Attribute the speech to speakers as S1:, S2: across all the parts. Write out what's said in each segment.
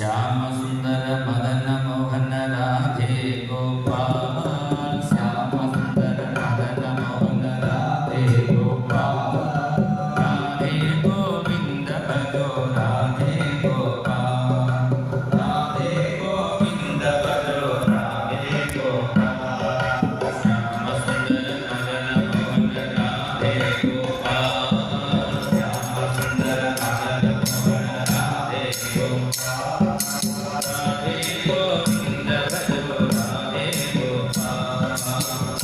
S1: श्यामसुन्दर मदन मोहन राधे गोपाल श्यामसुन्दर मदन मोहन राधे गोपाल राधे गोविंद भजो राधे गोपाल राधे गोविंद भजो राधे गोपाल श्यामसुन्दर मदन मोहन राधे गोपाल श्यामसुन्दर मदन मोहन राधे गोपाल राधे गोविंद भजो राधे गोपाल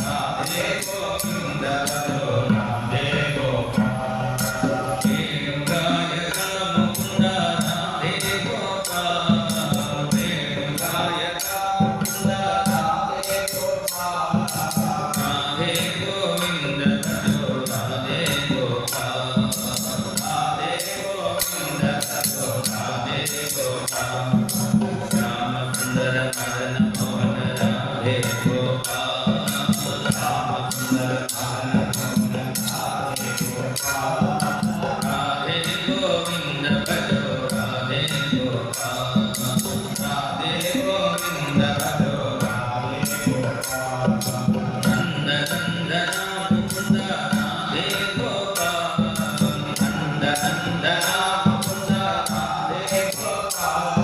S1: राधे गोविंद भजो राधे गोपाल वेणुगायका मुकुन्द राधे गोपाल वेणुगायका मुकुन्द राधे गोपाल राधे गोविंद भजो राधे गोपाल राधे गोविंद भजो राधे गोपाल श्यामसुन्दर मदन मोहन राधे गोपाल श्यामसुन्दर मदन मोहन राधे गोपाल राधे गोविंद भजो राधे गोपाल राधे गोविंद भजो राधे गोपाल नंदनंदन मुकुन्द राधे गोपाल नंदनंदन मुकुन्द राधे गोपाल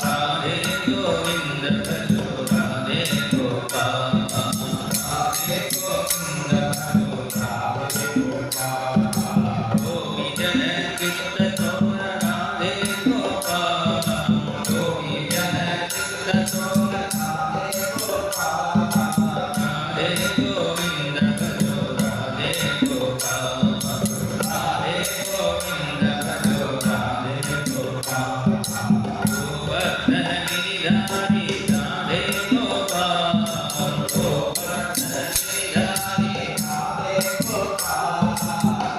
S1: राधे गोविंद भजो राधे गोपाल राधे गोविंद भजो राधे गोपाल गोपी जन चित्त चोर राधे गोपाल गोपी जन चित्त चोर राधे गोपाल राधे गोविंद भजो राधे गोपाल राधे गोविंद भजो राधे गोपाल गोवर्धन गिरिधारी राधे गोपाल गोवर्धन गिरिधारी राधे गोपाल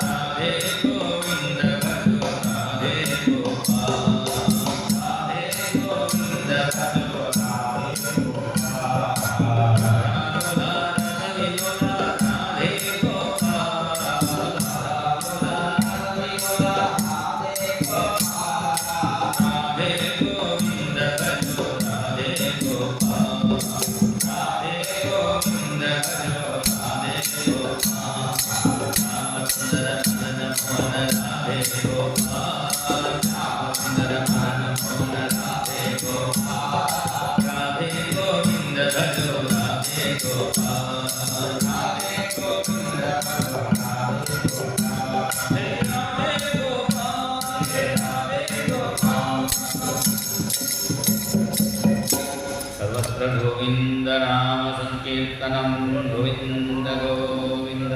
S1: राधे गोविंद भजो राधे गोपाल राधे गोविंद भजो राधे गोपाल राधे गोपाल राधे गोविंद भजो राधे गोपाल राधे गोविंद भजो राधे गोपाल श्यामसुन्दर मदन मोहन राधे गोपाल श्यामसुन्दर मदन मोहन राधे गोपाल राधे गोविंद भजो राधे गोपाल राधे गोविंद भजो राधे गोपाल हे राधे गोपाल हे राधे गोपाल सर्वत्र गोविंद नाम संकीर्तनं गोविंद गोविंद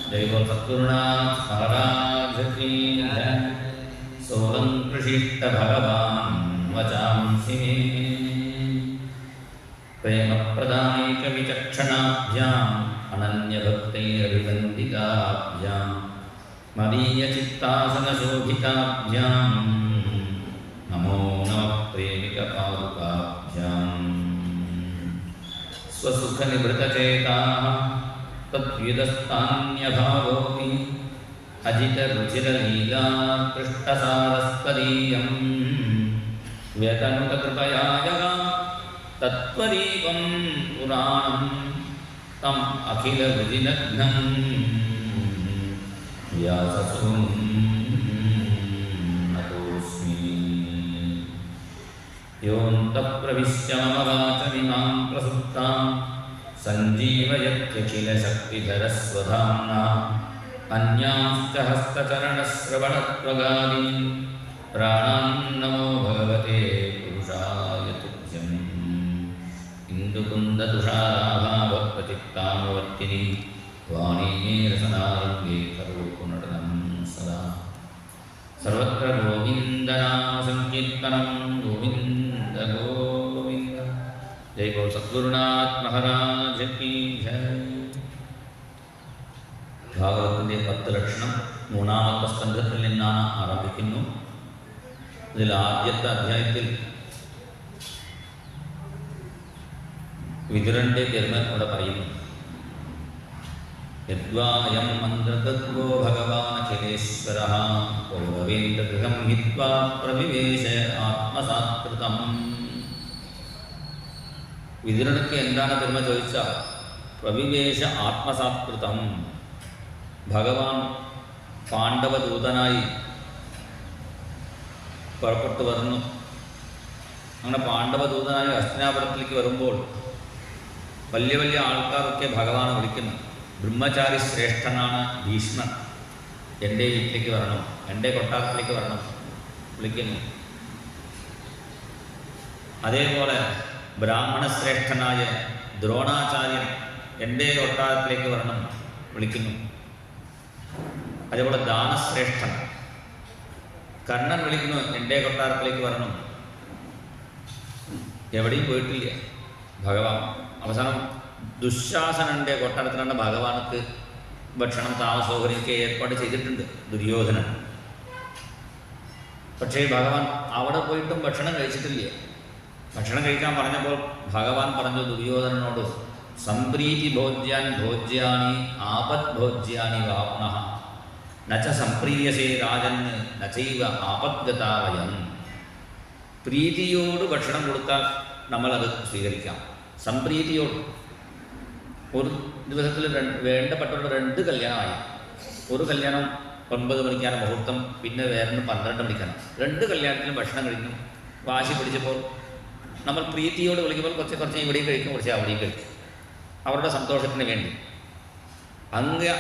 S1: जय बोल सद्गुरुनाथ महाराज की जय सोलं कृषिष्ट भगवान वचांसि प्रेम प्रदायक विचक्षणाभ्याम् अनन्यभक्तैरभिवन्दिताभ्याम् मदीय चित्तासन शोभिताभ्याम् नमो नमः प्रेमिक पादुकाभ्याम् स्वसुख निवृतचेताः तद्विदस्तान्यभावोऽपि अजित रुचिरलीला पृष्ठसारस्तदीयम् व्यतनुत कृपया जगा तत्त्वदीपं पुराणं तम् अखिल विधिनग्नं व्याससुं नतोऽस्मि योऽन्तः प्रविश्य मम वाचमिमां प्रसुप्तां सञ्जीवयत्यखिलशक्तिधरस्वधाम्ना अन्यांश्च हस्तचरणश्रवणत्वगादीन् प्राणान् नमो भगवते पुरुषाय तुभ्यम् इन्दुकुन्दतुषाराभावप्रचित्तानुवर्तिनि वाणी मे रसनारङ्गे करोतु सदा सर्वत्र गोविन्दनाम संकीर्तनं गोविन्द गोविन्द जय बोल सद्गुरुनाथ महाराज की जय ഭാഗവതത്തിൻ്റെ 10 ലക്ഷണം 3-ാമത്തെ സ്കന്ധത്തിൽ നിന്നാണ് ആരംഭിക്കുന്നു. ഇതിൽ ആദ്യത്തെ അധ്യായത്തിൽ വിതുരൻ്റെ ജന്മം ഇവിടെ പറയുന്നു. യദ്വായം മന്ത്രതത്വോ ഭഗവാനഖിലേശ്വരഃ കൗരവേന്ദ്രഗൃഹം ഹിത്വാ പ്രവിവേശ ആത്മസാത്കൃതം. വിതുരനക്ക് എന്താണ് പെരുമ ചോദിച്ചാൽ പ്രവിവേശ ആത്മസാത്കൃതം. ഭഗവാൻ പാണ്ഡവദൂതനായി പുറപ്പെട്ടു വരുന്നു. അങ്ങനെ പാണ്ഡവദൂതനായി ഹസ്തിനാപുരത്തിലേക്ക് വരുമ്പോൾ വലിയ വലിയ ആൾക്കാരൊക്കെ ഭഗവാനെ വിളിക്കുന്നു. ബ്രഹ്മചാരി ശ്രേഷ്ഠനാണ് ഭീഷ്മൻ, എൻ്റെ വീട്ടിലേക്ക് വരണം, എൻ്റെ കൊട്ടാരത്തിലേക്ക് വരണം വിളിക്കുന്നു. അതേപോലെ ബ്രാഹ്മണശ്രേഷ്ഠനായ ദ്രോണാചാര്യൻ എൻ്റെ കൊട്ടാരത്തിലേക്ക് വരണം വിളിക്കുന്നു. അതേപോലെ ദാനശ്രേഷ്ഠൻ കർണൻ വിളിക്കുന്നു, എൻ്റെ കൊട്ടാരത്തിലേക്ക് വരണം. എവിടെയും പോയിട്ടില്ല ഭഗവാൻ. അവസാനം ദുശാസനൻ്റെ കൊട്ടാരത്തിലാണ് ഭഗവാനക്ക് ഭക്ഷണം താമസസൗകര്യമൊക്കെ ഏർപ്പാട് ചെയ്തിട്ടുണ്ട് ദുര്യോധനൻ. പക്ഷേ ഭഗവാൻ അവിടെ പോയിട്ടും ഭക്ഷണം കഴിച്ചിട്ടില്ല. ഭക്ഷണം കഴിക്കാൻ പറഞ്ഞപ്പോൾ ഭഗവാൻ പറഞ്ഞു ദുര്യോധനനോട്, സംപ്രീതി ഭോജ്യാൻ ഭോജ്യാനി ആപത് ഭോജ്യാനി വാപ്നഃ നച സംപ്രീയസേ രാജന് നചൈവ ആപദ്ഗതാവയം. പ്രീതിയോട് ഭക്ഷണം കൊടുത്താൽ നമ്മളത് സ്വീകരിക്കാം. സംപ്രീതിയോട്. ഒരു ദിവസത്തിൽ വേണ്ടപ്പെട്ടവരുടെ 2 കല്യാണമായി. ഒരു കല്യാണം 9 മണിക്കാണ് മുഹൂർത്തം, പിന്നെ വേറെ 12 മണിക്കാണ്. 2 കല്യാണത്തിലും ഭക്ഷണം കഴിഞ്ഞു. വാശി പിടിച്ചപ്പോൾ നമ്മൾ പ്രീതിയോട് വിളിക്കുമ്പോൾ കുറച്ച് ഇവിടെയും കഴിക്കും, കുറച്ച് അവിടെയും കഴിക്കും, അവരുടെ സന്തോഷത്തിന് വേണ്ടി.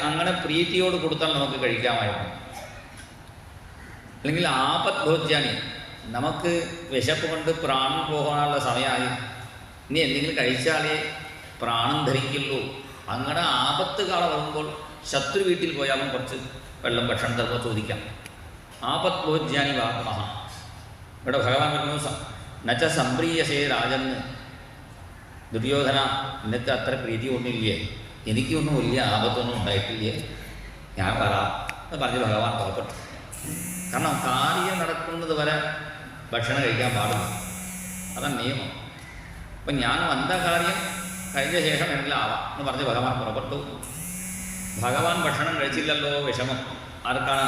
S1: അങ്ങനെ പ്രീതിയോട് കൊടുത്താൽ നമുക്ക് കഴിക്കാമായിരുന്നു. അല്ലെങ്കിൽ ആപത് ഭോജ്യാനി, നമുക്ക് വിശപ്പ് കൊണ്ട് പ്രാണൻ പോകാനുള്ള സമയമായി, ഇനി എന്തെങ്കിലും കഴിച്ചാലേ പ്രാണൻ ധരിക്കുള്ളൂ. അങ്ങനെ ആപത്ത് കാല വരുമ്പോൾ ശത്രു വീട്ടിൽ പോയാലും കുറച്ച് വെള്ളം ഭക്ഷണം തരുമ്പോൾ ചോദിക്കാം. ആപത് ഭോജ്യാനി വാത്മഹ. ഇവിടെ ഭഗവാൻ പറഞ്ഞു നച്ച സംപ്രീയസേ രാജന്. ദുര്യോധന, നിനക്ക് അത്ര പ്രീതി ഒന്നുമില്ലേ, എനിക്കൊന്നും വലിയ ആപത്തൊന്നും ഉണ്ടായിട്ടില്ലേ, ഞാൻ വരാം എന്ന് പറഞ്ഞ് ഭഗവാൻ പുറപ്പെട്ടു. കാരണം കാര്യം നടക്കുന്നത് വരെ ഭക്ഷണം കഴിക്കാൻ പാടില്ല, അതാണ് നിയമം. അപ്പം ഞാൻ വന്ന കാര്യം കഴിഞ്ഞ ശേഷം എല്ലാം ആവാം എന്ന് പറഞ്ഞ് ഭഗവാൻ പുറപ്പെട്ടു. ഭഗവാൻ ഭക്ഷണം കഴിച്ചില്ലല്ലോ, വിഷമം ആർക്കാണ്?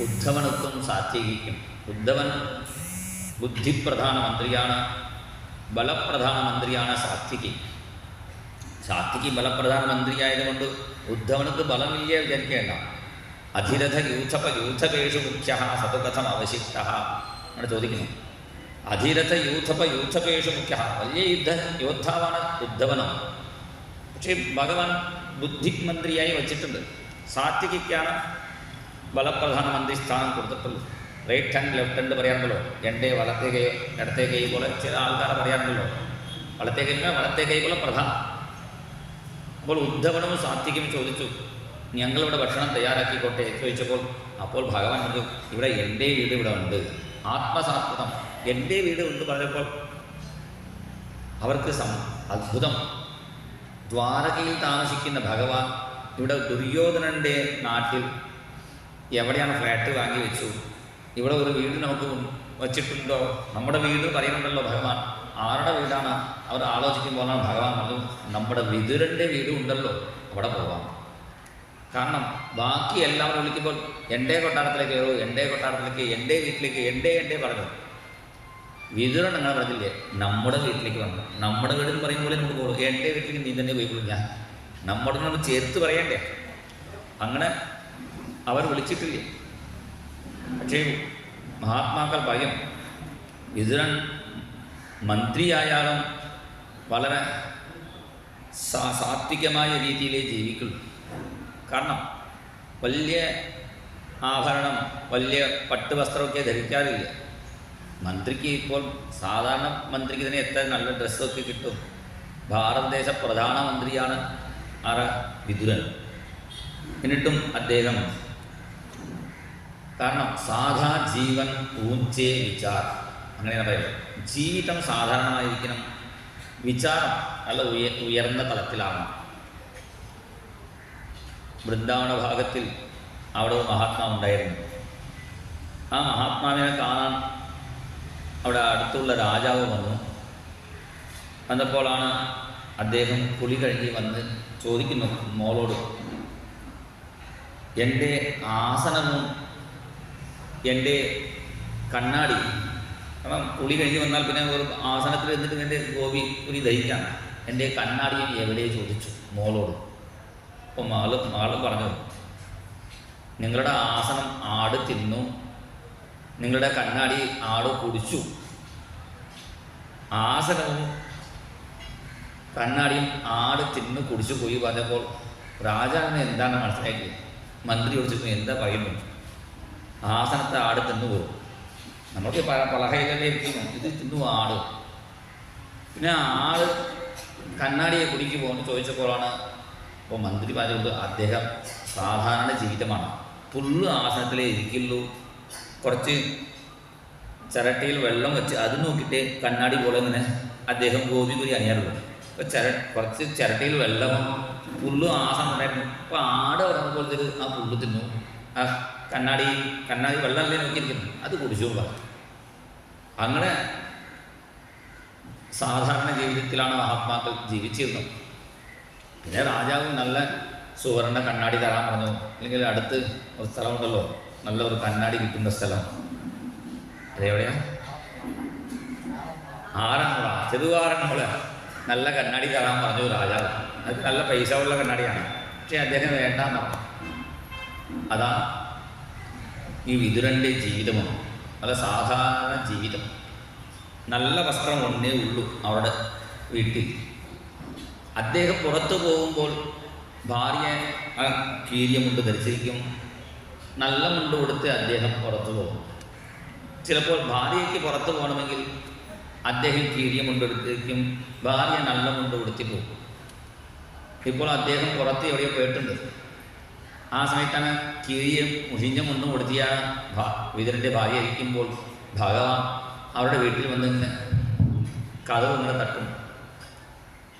S1: ഉദ്ധവനത്വം സാത്വികിക്കും. ഉദ്ധവൻ ബുദ്ധിപ്രധാന മന്ത്രിയാണ്, ബലപ്രധാന മന്ത്രിയാണ് സാത്വികി. സാത്വികി ബലപ്രധാന മന്ത്രിയായതുകൊണ്ട് ഉദ്ധവനക്ക് ബലമില്ല വിചാരിക്കേണ്ട. അധിരഥ യൂഥപേഷു മുഖ്യ സതുകഥം അവശിഷ്ട അങ്ങനെ ചോദിക്കുന്നു. അധിരഥ യൂഥപേഷു മുഖ്യ, വലിയ യോദ്ധാവാണ് ഉദ്ധവനം. പക്ഷേ ഭഗവാൻ ബുദ്ധിമന്ത്രിയായി വച്ചിട്ടുണ്ട്. സാത്വികയ്ക്കാണ് ബലപ്രധാന മന്ത്രി സ്ഥാനം കൊടുത്തിട്ടുള്ളൂ. റൈറ്റ് ഹാൻഡ് ലെഫ്റ്റ് ഹാൻഡ് പറയാറുണ്ടല്ലോ, എൻ്റെ വലത്തേ കൈ ഇടത്തേ കൈ പോലെ ചില ആൾക്കാരെ പറയാറുണ്ടല്ലോ. വലത്തേ കൈ പോലെ പ്രധാനം. അപ്പോൾ ഉദ്ധവനവും സാത്വികയും ചോദിച്ചു, ഞങ്ങളിവിടെ ഭക്ഷണം തയ്യാറാക്കിക്കോട്ടെ ചോദിച്ചപ്പോൾ അപ്പോൾ ഭഗവാൻ പറഞ്ഞു, ഇവിടെ എൻ്റെ വീട് ഇവിടെ ഉണ്ട്, ആത്മസാത്വതം, എൻ്റെ വീട് ഉണ്ട് പറഞ്ഞപ്പോൾ അവർക്ക് അത്ഭുതം. ദ്വാരകയിൽ താമസിക്കുന്ന ഭഗവാൻ ഇവിടെ ദുര്യോധനൻ്റെ നാട്ടിൽ എവിടെയാണ് ഫ്ലാറ്റ് വാങ്ങി വെച്ചു, ഇവിടെ ഒരു വീട് നമുക്ക് വച്ചിട്ടുണ്ടോ, നമ്മുടെ വീട് പറയുന്നുണ്ടല്ലോ ഭഗവാൻ. ആരുടെ വീടാണ് അവർ ആലോചിക്കുമ്പോഴാണ് ഭഗവാൻ പറഞ്ഞു, നമ്മുടെ വിതുരൻ്റെ വീടും ഉണ്ടല്ലോ, അവിടെ പോകാം. കാരണം ബാക്കി എല്ലാവരും വിളിക്കുമ്പോൾ എൻ്റെ കൊട്ടാരത്തിലേക്ക് കയറൂ, എൻ്റെ കൊട്ടാരത്തിലേക്ക്, എൻ്റെ വീട്ടിലേക്ക്, എൻ്റെ പറഞ്ഞു. വിതുരൻ അങ്ങനെ പറഞ്ഞില്ലേ, നമ്മുടെ വീട്ടിലേക്ക് വന്നു. നമ്മുടെ വീട് എന്ന് പറയുമ്പോൾ നമുക്ക് പോകും, എൻ്റെ വീട്ടിലേക്ക് നീ തന്നെ പോയിക്കോളൂ, ഞാൻ നമ്മുടെ നമ്മൾ ചേർത്ത് പറയണ്ടേ. അങ്ങനെ അവർ വിളിച്ചിട്ടില്ലേ. പക്ഷേ മഹാത്മാക്കൾ പറയും, വിതുരൻ മന്ത്രിയായാലും വളരെ സാത്വികമായ രീതിയിലേ ജീവിക്കുള്ളൂ. കാരണം വലിയ ആഭരണം, വലിയ പട്ടുവസ്ത്രമൊക്കെ ധരിക്കാറില്ല. മന്ത്രിക്ക് ഇപ്പോൾ സാധാരണ മന്ത്രിക്ക് തന്നെ എത്ര നല്ല ഡ്രസ്സൊക്കെ കിട്ടും. ഭാരതദേശ പ്രധാനമന്ത്രിയാണ് വിതുരൻ. എന്നിട്ടും അദ്ദേഹം, കാരണം സാധാ ജീവൻ ഊഞ്ചേ വിചാർ, അങ്ങനെയാണ് പറയുന്നത്. ജീവിതം സാധാരണമായിരിക്കണം, വിചാരം നല്ല ഉയർന്ന തലത്തിലാകണം. വൃന്ദാവന ഭാഗത്തിൽ അവിടെ ഒരു മഹാത്മാവ് ഉണ്ടായിരുന്നു. ആ മഹാത്മാവിനെ കാണാൻ അവിടെ അടുത്തുള്ള രാജാവ് വന്നു. വന്നപ്പോഴാണ് അദ്ദേഹം കുളി കഴിഞ്ഞ് വന്ന് ചോദിക്കുന്നു മോളോട്, എൻ്റെ ആസനവും എൻ്റെ കണ്ണാടി, കാരണം കുളി കഴിഞ്ഞ് വന്നാൽ പിന്നെ ഒരു ആസനത്തിൽ എന്നിട്ട് എൻ്റെ ഗോപി കുളി ദഹിക്കാണ്. എൻ്റെ കണ്ണാടിയും എവിടെ ചോദിച്ചു മോളോട്. അപ്പോൾ മകൾ പറഞ്ഞു, നിങ്ങളുടെ ആസനം ആട് തിന്നു, നിങ്ങളുടെ കണ്ണാടി ആട് കുടിച്ചു. ആസനവും കണ്ണാടിയും ആട് തിന്ന് കുടിച്ചു പോയി പറഞ്ഞപ്പോൾ രാജാവിനെ എന്താണ് മനസ്സിലാക്കിയത്? മന്ത്രി ചോദിച്ചു, എന്താ പറയുന്നു? ആസനത്തെ ആട് തിന്നു പോകും, നമുക്ക് പലഹയിലല്ലേ ഇരിക്കുന്നു, ഇത് തിന്നു ആട്. പിന്നെ ആട് കണ്ണാടിയെ കുടിക്ക് പോകുന്നു ചോദിച്ചപ്പോഴാണ് അപ്പോൾ മന്ത്രി പറഞ്ഞത്, അദ്ദേഹം സാധാരണ ജീവിതമാണ്, പുല്ല് ആസനത്തിലേ ഇരിക്കുള്ളൂ, കുറച്ച് ചിരട്ടയിൽ വെള്ളം വെച്ച് അത് നോക്കിയിട്ട് കണ്ണാടി പോലെ ഇങ്ങനെ അദ്ദേഹം ഗോപികുരി അണിയാറുള്ളൂ. അപ്പോൾ കുറച്ച് ചിരട്ടയിൽ വെള്ളം പുല്ലും ആസനം ഉണ്ടായിരുന്നു. അപ്പോൾ ആട് പറയുമ്പോഴത്തേക്ക് ആ പുല്ല് തിന്നു, ആ കണ്ണാടി വെള്ളമല്ലേ നോക്കിയിരിക്കുന്നു, അത് കുടിച്ചോളൂ. അങ്ങനെ സാധാരണ ജീവിതത്തിലാണ് മഹാത്മാക്കൾ ജീവിച്ചിരുന്നത്. പിന്നെ രാജാവ് നല്ല സുവർണ്ണ കണ്ണാടി തരാൻ പറഞ്ഞു. അല്ലെങ്കിൽ അടുത്ത് ഒരു സ്ഥലമുണ്ടല്ലോ, നല്ല ഒരു കണ്ണാടി കിട്ടുന്ന സ്ഥലം, അതെവിടെയാ? ആറന്മുള, ചെറുവാറന്മുള. നല്ല കണ്ണാടി തരാൻ പറഞ്ഞു രാജാവ്. അത് നല്ല പൈസ ഉള്ള കണ്ണാടിയാണ്. പക്ഷെ അദ്ദേഹം വേണ്ടാന്ന് പറഞ്ഞു. അതാ ഈ വിതുരൻ്റെ ജീവിതമാണ്. അത് സാധാരണ ജീവിതം. നല്ല വസ്ത്രം ഒന്നേ ഉള്ളൂ അവരുടെ വീട്ടിൽ. അദ്ദേഹം പുറത്തു പോകുമ്പോൾ ഭാര്യ ആ കീരിയ മുണ്ട് ധരിച്ചിരിക്കും, നല്ല മുണ്ട് കൊടുത്ത് അദ്ദേഹം പുറത്തു പോകും. ചിലപ്പോൾ ഭാര്യയ്ക്ക് പുറത്തു പോകണമെങ്കിൽ അദ്ദേഹം കീരിയ മുണ്ട് എടുത്തിരിക്കും, ഭാര്യ നല്ല മുണ്ട് കൊടുത്തി പോകും. ഇപ്പോൾ അദ്ദേഹം പുറത്ത് എവിടെയോ പോയിട്ടുണ്ട്. ആ സമയത്താണ് കീരിയ മുഷിഞ്ഞ മുണ്ടും കൊടുത്തിയ വിതുരൻ്റെ ഭാര്യ ഇരിക്കുമ്പോൾ ഭഗവാൻ അവരുടെ വീട്ടിൽ വന്ന് ഇങ്ങനെ കഥവ് ഇങ്ങനെ തട്ടും.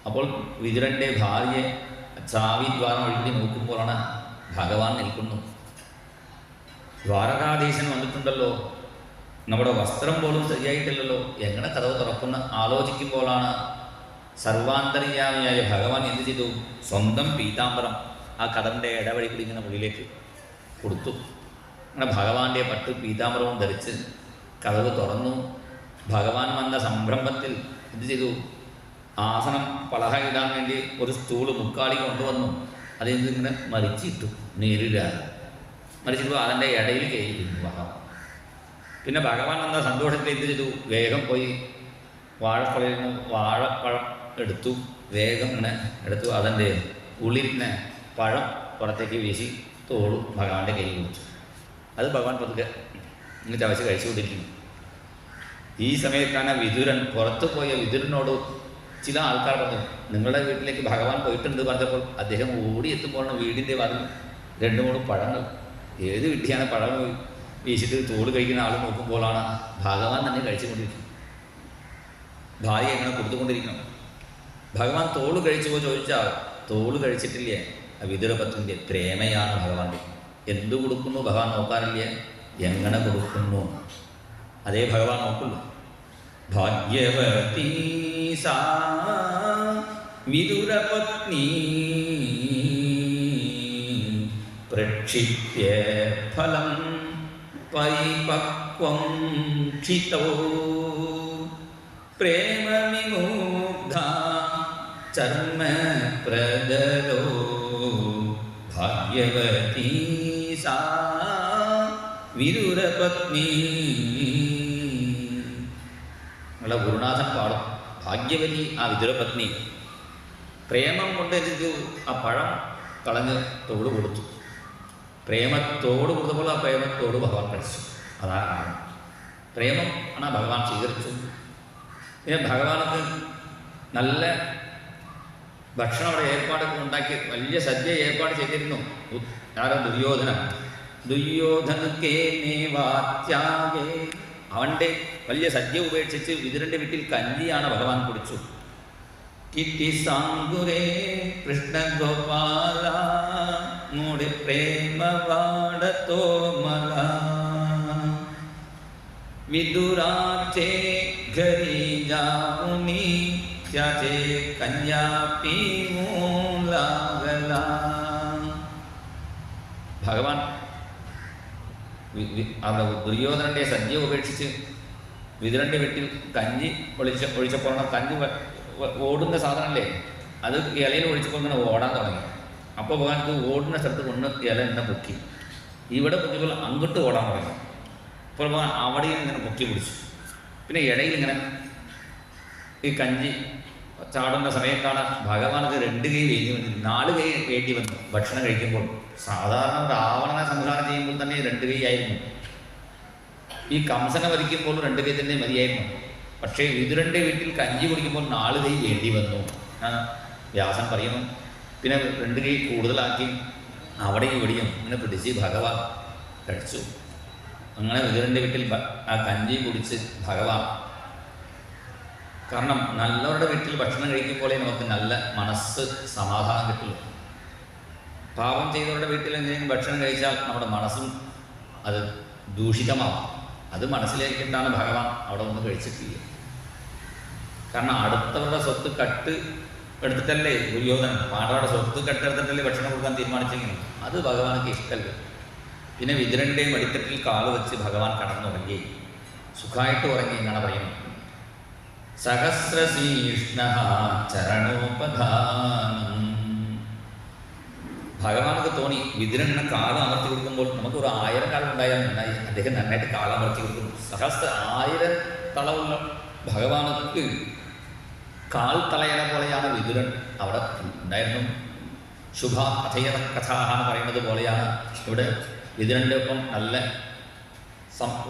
S1: അപ്പോൾ വിതുരൻ്റെ ഭാര്യയെ ചാവിദ്വാരം ഒഴുകി നോക്കുമ്പോഴാണ് ഭഗവാൻ നിൽക്കുന്നു. ദ്വാരകാധീശൻ വന്നിട്ടുണ്ടല്ലോ, നമ്മുടെ വസ്ത്രം പോലും ശരിയായിട്ടില്ലല്ലോ, എങ്ങനെ കഥവ് തുറക്കുന്ന ആലോചിക്കുമ്പോഴാണ് സർവാന്തര്യാമിയായ ഭഗവാൻ എന്ത് ചെയ്തു? സ്വന്തം പീതാംബരം ആ കഥൻ്റെ ഇടവഴി പിടിക്കുന്ന ഉള്ളിലേക്ക് കൊടുത്തു. അങ്ങനെ ഭഗവാന്റെ പട്ട് പീതാംബരവും ധരിച്ച് കഥവ് തുറന്നു. ഭഗവാൻ വന്ന സംരംഭത്തിൽ എന്ത് ചെയ്തു? ആസനം പലഹ ഇടാൻ വേണ്ടി ഒരു സ്റ്റൂള് മുക്കാളി കൊണ്ടുവന്നു. അതിങ്ങനെ മരിച്ചിട്ടു, നേരിടാതെ മരിച്ചിട്ട് അതിൻ്റെ ഇടയിൽ കയറിയിരുന്നു ഭഗവാൻ. പിന്നെ ഭഗവാൻ വന്ന സന്തോഷത്തിൽ എന്ത് ചെയ്തു? വേഗം പോയി വാഴപ്പഴയിൽ നിന്ന് വാഴപ്പഴം എടുത്തു, വേഗം ഇങ്ങനെ എടുത്തു, അതിൻ്റെ ഉള്ളിലിരുന്ന് പഴം പുറത്തേക്ക് വീശി തോളും ഭഗവാന്റെ കയ്യിൽ കൊടുത്തു. അത് ഭഗവാൻ പതുക്കെ ഇങ്ങനെ ചവച്ച് കഴിച്ചുകൊണ്ടിരിക്കുന്നു. ഈ സമയത്താണ് വിതുരൻ, പുറത്തു പോയ വിതുരനോട് ചില ആൾക്കാർ പറഞ്ഞു, നിങ്ങളുടെ വീട്ടിലേക്ക് ഭഗവാൻ പോയിട്ടുണ്ട് പറഞ്ഞപ്പോൾ അദ്ദേഹം ഓടിയെത്തുമ്പോഴാണ് വീടിൻ്റെ വാതിൽ 2-3 പഴങ്ങൾ. ഏത് വിട്ടിയാണ് പഴം വീശിട്ട് തോട് കഴിക്കുന്ന ആൾ നോക്കുമ്പോഴാണ് ഭഗവാൻ തന്നെ കഴിച്ചുകൊണ്ടിരിക്കുന്നത്. ഭാര്യ എങ്ങനെ കൊടുത്തുകൊണ്ടിരിക്കണം. ഭഗവാൻ തോള് കഴിച്ചുപോ ചോദിച്ചാൽ തോള് കഴിച്ചിട്ടില്ലേ? വിതുരപത്നിൻ്റെ പ്രേമയാണ് ഭഗവാന്റെ. എന്തു കൊടുക്കുന്നു ഭഗവാൻ നോക്കാറില്ലേ, എങ്ങനെ കൊടുക്കുന്നു അതേ ഭഗവാൻ നോക്കുള്ളൂ. ഭാഗ്യവതീ സാ വിതുരപത്നി പ്രക്ഷിപ്യ ഫലം പരിപക്വം ക്ഷിതോ പ്രേമവിമുഗ്ധ ചർമ്മപ്രദരോ ഭാഗ്യവതീ സാ വിതുരപത്നി. നിങ്ങളുടെ ഗുരുനാഥൻ പാടും, ഭാഗ്യവതി ആ വിതുരപത്നി പ്രേമം കൊണ്ട് ആ പഴം കളഞ്ഞ് തോട് കൊടുത്തു. പ്രേമത്തോട് കൊടുത്തപ്പോൾ ആ പ്രേമത്തോട് ഭഗവാൻ കഴിച്ചു. അതാണ് പ്രേമം ആണ് ഭഗവാൻ സ്വീകരിച്ചു. പിന്നെ ഭഗവാനക്ക് നല്ല ഭക്ഷണം അവിടെ ഏർപ്പാടൊക്കെ ഉണ്ടാക്കി വലിയ സദ്യ ഏർപ്പാട് ചെയ്തിരുന്നു. ആരോ ദുര്യോധനക്കേവാത്യാഗേ അവൻ്റെ വലിയ സദ്യ ഉപേക്ഷിച്ച് വിതുരൻ്റെ വീട്ടിൽ കഞ്ഞിയാണ് ഭഗവാൻ കുടിച്ചു. കിട്ടി സാങ്കുരേ കൃഷ്ണഗോപാല മൂടി പ്രേമവാടത്തോമല വിദുരാച്ചേ ഘരി ജാമുനി ത്യാചേ കന്യാ പീമൂലാഗല. ഭഗവാൻ അവിടെ ദുര്യോധനൻ്റെ സദ്യ ഉപേക്ഷിച്ച് വിതുരൻ്റെ വീട്ടിൽ കഞ്ഞി ഒഴിച്ചപ്പോഴാണ് കഞ്ഞി ഓടുന്ന സാധനമല്ലേ, അത് ഇലയിൽ ഒഴിച്ചപ്പോൾ ഇങ്ങനെ ഓടാൻ തുടങ്ങി. അപ്പോൾ ഭഗവാൻ ഓടുന്ന സ്ഥലത്ത് കൊണ്ട് ഇല എന്നെ പൊക്കി, ഇവിടെ പൊക്കിയപ്പോൾ അങ്ങോട്ട് ഓടാൻ തുടങ്ങി. അപ്പോൾ ഭഗവാൻ അവിടെയും ഇങ്ങനെ പൊക്കി പിടിച്ചു. പിന്നെ ഇടയിൽ ഇങ്ങനെ ഈ കഞ്ഞി ചാടുന്ന സമയത്താണ് ഭഗവാനത് 2 കൈ വേണ്ടി വന്നു, 4 കൈ വേണ്ടി വന്നു ഭക്ഷണം കഴിക്കുമ്പോൾ. സാധാരണ രാവണനെ സംഹാരം ചെയ്യുമ്പോൾ തന്നെ 2 കൈ ആയിരുന്നു. ഈ കംസനെ വധിക്കുമ്പോൾ 2 കൈ തന്നെ മതിയായിരുന്നു. പക്ഷേ വിതുരൻ്റെ വീട്ടിൽ കഞ്ഞി കുടിക്കുമ്പോൾ 4 കൈ വേണ്ടി വന്നു വ്യാസൻ പറയുന്നു. പിന്നെ 2 കൈ കൂടുതലാക്കി അവിടെയും ഇവിടെയും ഇങ്ങനെ പിടിച്ച് ഭഗവാൻ കഴിച്ചു. അങ്ങനെ വിതുരൻ്റെ വീട്ടിൽ ആ കഞ്ഞി കുടിച്ച് ഭഗവാൻ, കാരണം നല്ലവരുടെ വീട്ടിൽ ഭക്ഷണം കഴിക്കുമ്പോഴേ നമുക്ക് നല്ല മനസ്സ് സമാധാനം കിട്ടുള്ളൂ. പാപം ചെയ്തവരുടെ വീട്ടിൽ എന്തെങ്കിലും ഭക്ഷണം കഴിച്ചാൽ നമ്മുടെ മനസ്സും അത് ദൂഷിതമാവും. അത് മനസ്സിലേക്കിട്ടാണ് ഭഗവാൻ അവിടെ ഒന്ന് കഴിച്ചിട്ടില്ല. കാരണം അടുത്തവരുടെ സ്വത്ത് കട്ട് എടുത്തിട്ടല്ലേ ദുര്യോധനൻ, പാണ്ഡവരുടെ സ്വത്ത് കട്ടെടുത്തിട്ടല്ലേ ഭക്ഷണം കൊടുക്കാൻ തീരുമാനിച്ചെങ്കിലും അത് ഭഗവാനൊക്കെ ഇഷ്ടമല്ല. പിന്നെ വിതുരൻ്റെയും അടിത്തട്ടിൽ കാല് വെച്ച് ഭഗവാൻ കടന്നുറങ്ങി, സുഖമായിട്ട് ഉറങ്ങി എന്നാണ് പറയുന്നത്. സഹസ്രശീഷ്ണ ചരണോപധാനം. ഭഗവാനൊക്കെ തോന്നി വിതുരനെ കാലം അമർത്തി കൊടുക്കുമ്പോൾ നമുക്കൊരു 1000 കാലം ഉണ്ടായാൽ നന്നായി. അദ്ദേഹം നന്നായിട്ട് കാലം അമർത്തി കൊടുക്കുന്നു. 1000 തളവുള്ള ഭഗവാനക്ക് കാൽ തളയണ പോലെയാണ് വിതുരൻ അവിടെ ഉണ്ടായിരുന്നു. ശുഭ അഥയത കഥ എന്ന് പറയുന്നത് പോലെയാണ് ഇവിടെ വിതുരൻ്റെ ഒപ്പം നല്ല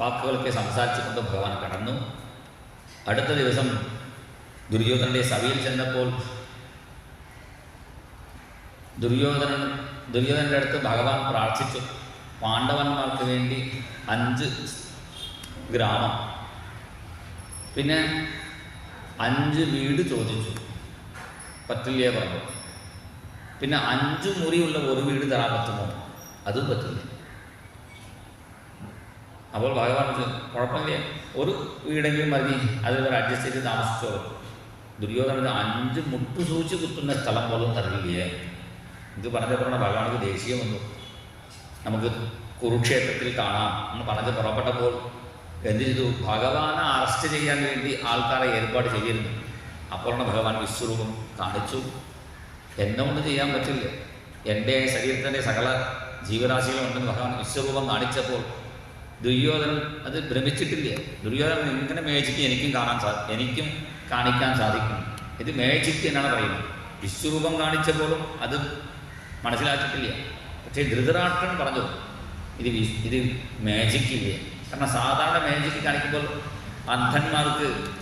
S1: വാക്കുകളൊക്കെ സംസാരിച്ചുകൊണ്ട് ഭഗവാൻ കടന്നു. അടുത്ത ദിവസം ദുര്യോധനൻ്റെ സഭയിൽ ചെന്നപ്പോൾ ദുര്യോധനൻ്റെ അടുത്ത് ഭഗവാൻ പ്രാർത്ഥിച്ചു. പാണ്ഡവന്മാർക്ക് വേണ്ടി 5 ഗ്രാമം, പിന്നെ 5 വീട് ചോദിച്ചു. പറ്റില്ലേ പറഞ്ഞു. പിന്നെ 5 മുറിയുള്ള ഒരു വീട് തരാൻ പറ്റുമോ? അതും പറ്റില്ല. അപ്പോൾ ഭഗവാൻ കുഴപ്പമില്ല, ഒരു വീടെങ്കിലും മതി, അതിൽ അഡ്ജസ്റ്റ് ചെയ്ത് താമസിച്ചോളൂ. ദുര്യോധനന് 5 മുട്ടുസൂചി കുത്തുന്ന സ്ഥലം പോലും തരില്ലേ. ഇത് പറഞ്ഞപ്പോഴാണ് ഭഗവാനക്ക് ദേഷ്യം വന്നു. നമുക്ക് കുരുക്ഷേത്രത്തിൽ കാണാം എന്ന് പറഞ്ഞ് പുറപ്പെട്ടപ്പോൾ എന്ത് ചെയ്തു? ഭഗവാനെ അറസ്റ്റ് ചെയ്യാൻ വേണ്ടി ആൾക്കാരെ ഏർപ്പാട് ചെയ്തിരുന്നു. അപ്പോഴാണ് ഭഗവാൻ വിശ്വരൂപം കാണിച്ചു. എന്നെ കൊണ്ട് ചെയ്യാൻ പറ്റില്ല, എൻ്റെ ശരീരത്തിൻ്റെ സകല ജീവരാശികളുണ്ടെന്ന് ഭഗവാൻ വിശ്വരൂപം കാണിച്ചപ്പോൾ ദുര്യോധനൻ അത് ഭ്രമിച്ചിട്ടില്ല. ദുര്യോധനൻ ഇങ്ങനെ മേജിക്ക് എനിക്കും കാണിക്കാൻ സാധിക്കും, ഇത് മേജിക്ക് എന്നാണ് പറയുന്നത്. വിശ്വരൂപം കാണിച്ചപ്പോഴും അത് മനസ്സിലാക്കിയിട്ടില്ല. പക്ഷേ ധൃതരാഷ്ട്രൻ പറഞ്ഞു ഇത് മേജിക്കില്ല. കാരണം സാധാരണ മേജിക്ക് കാണിക്കുമ്പോൾ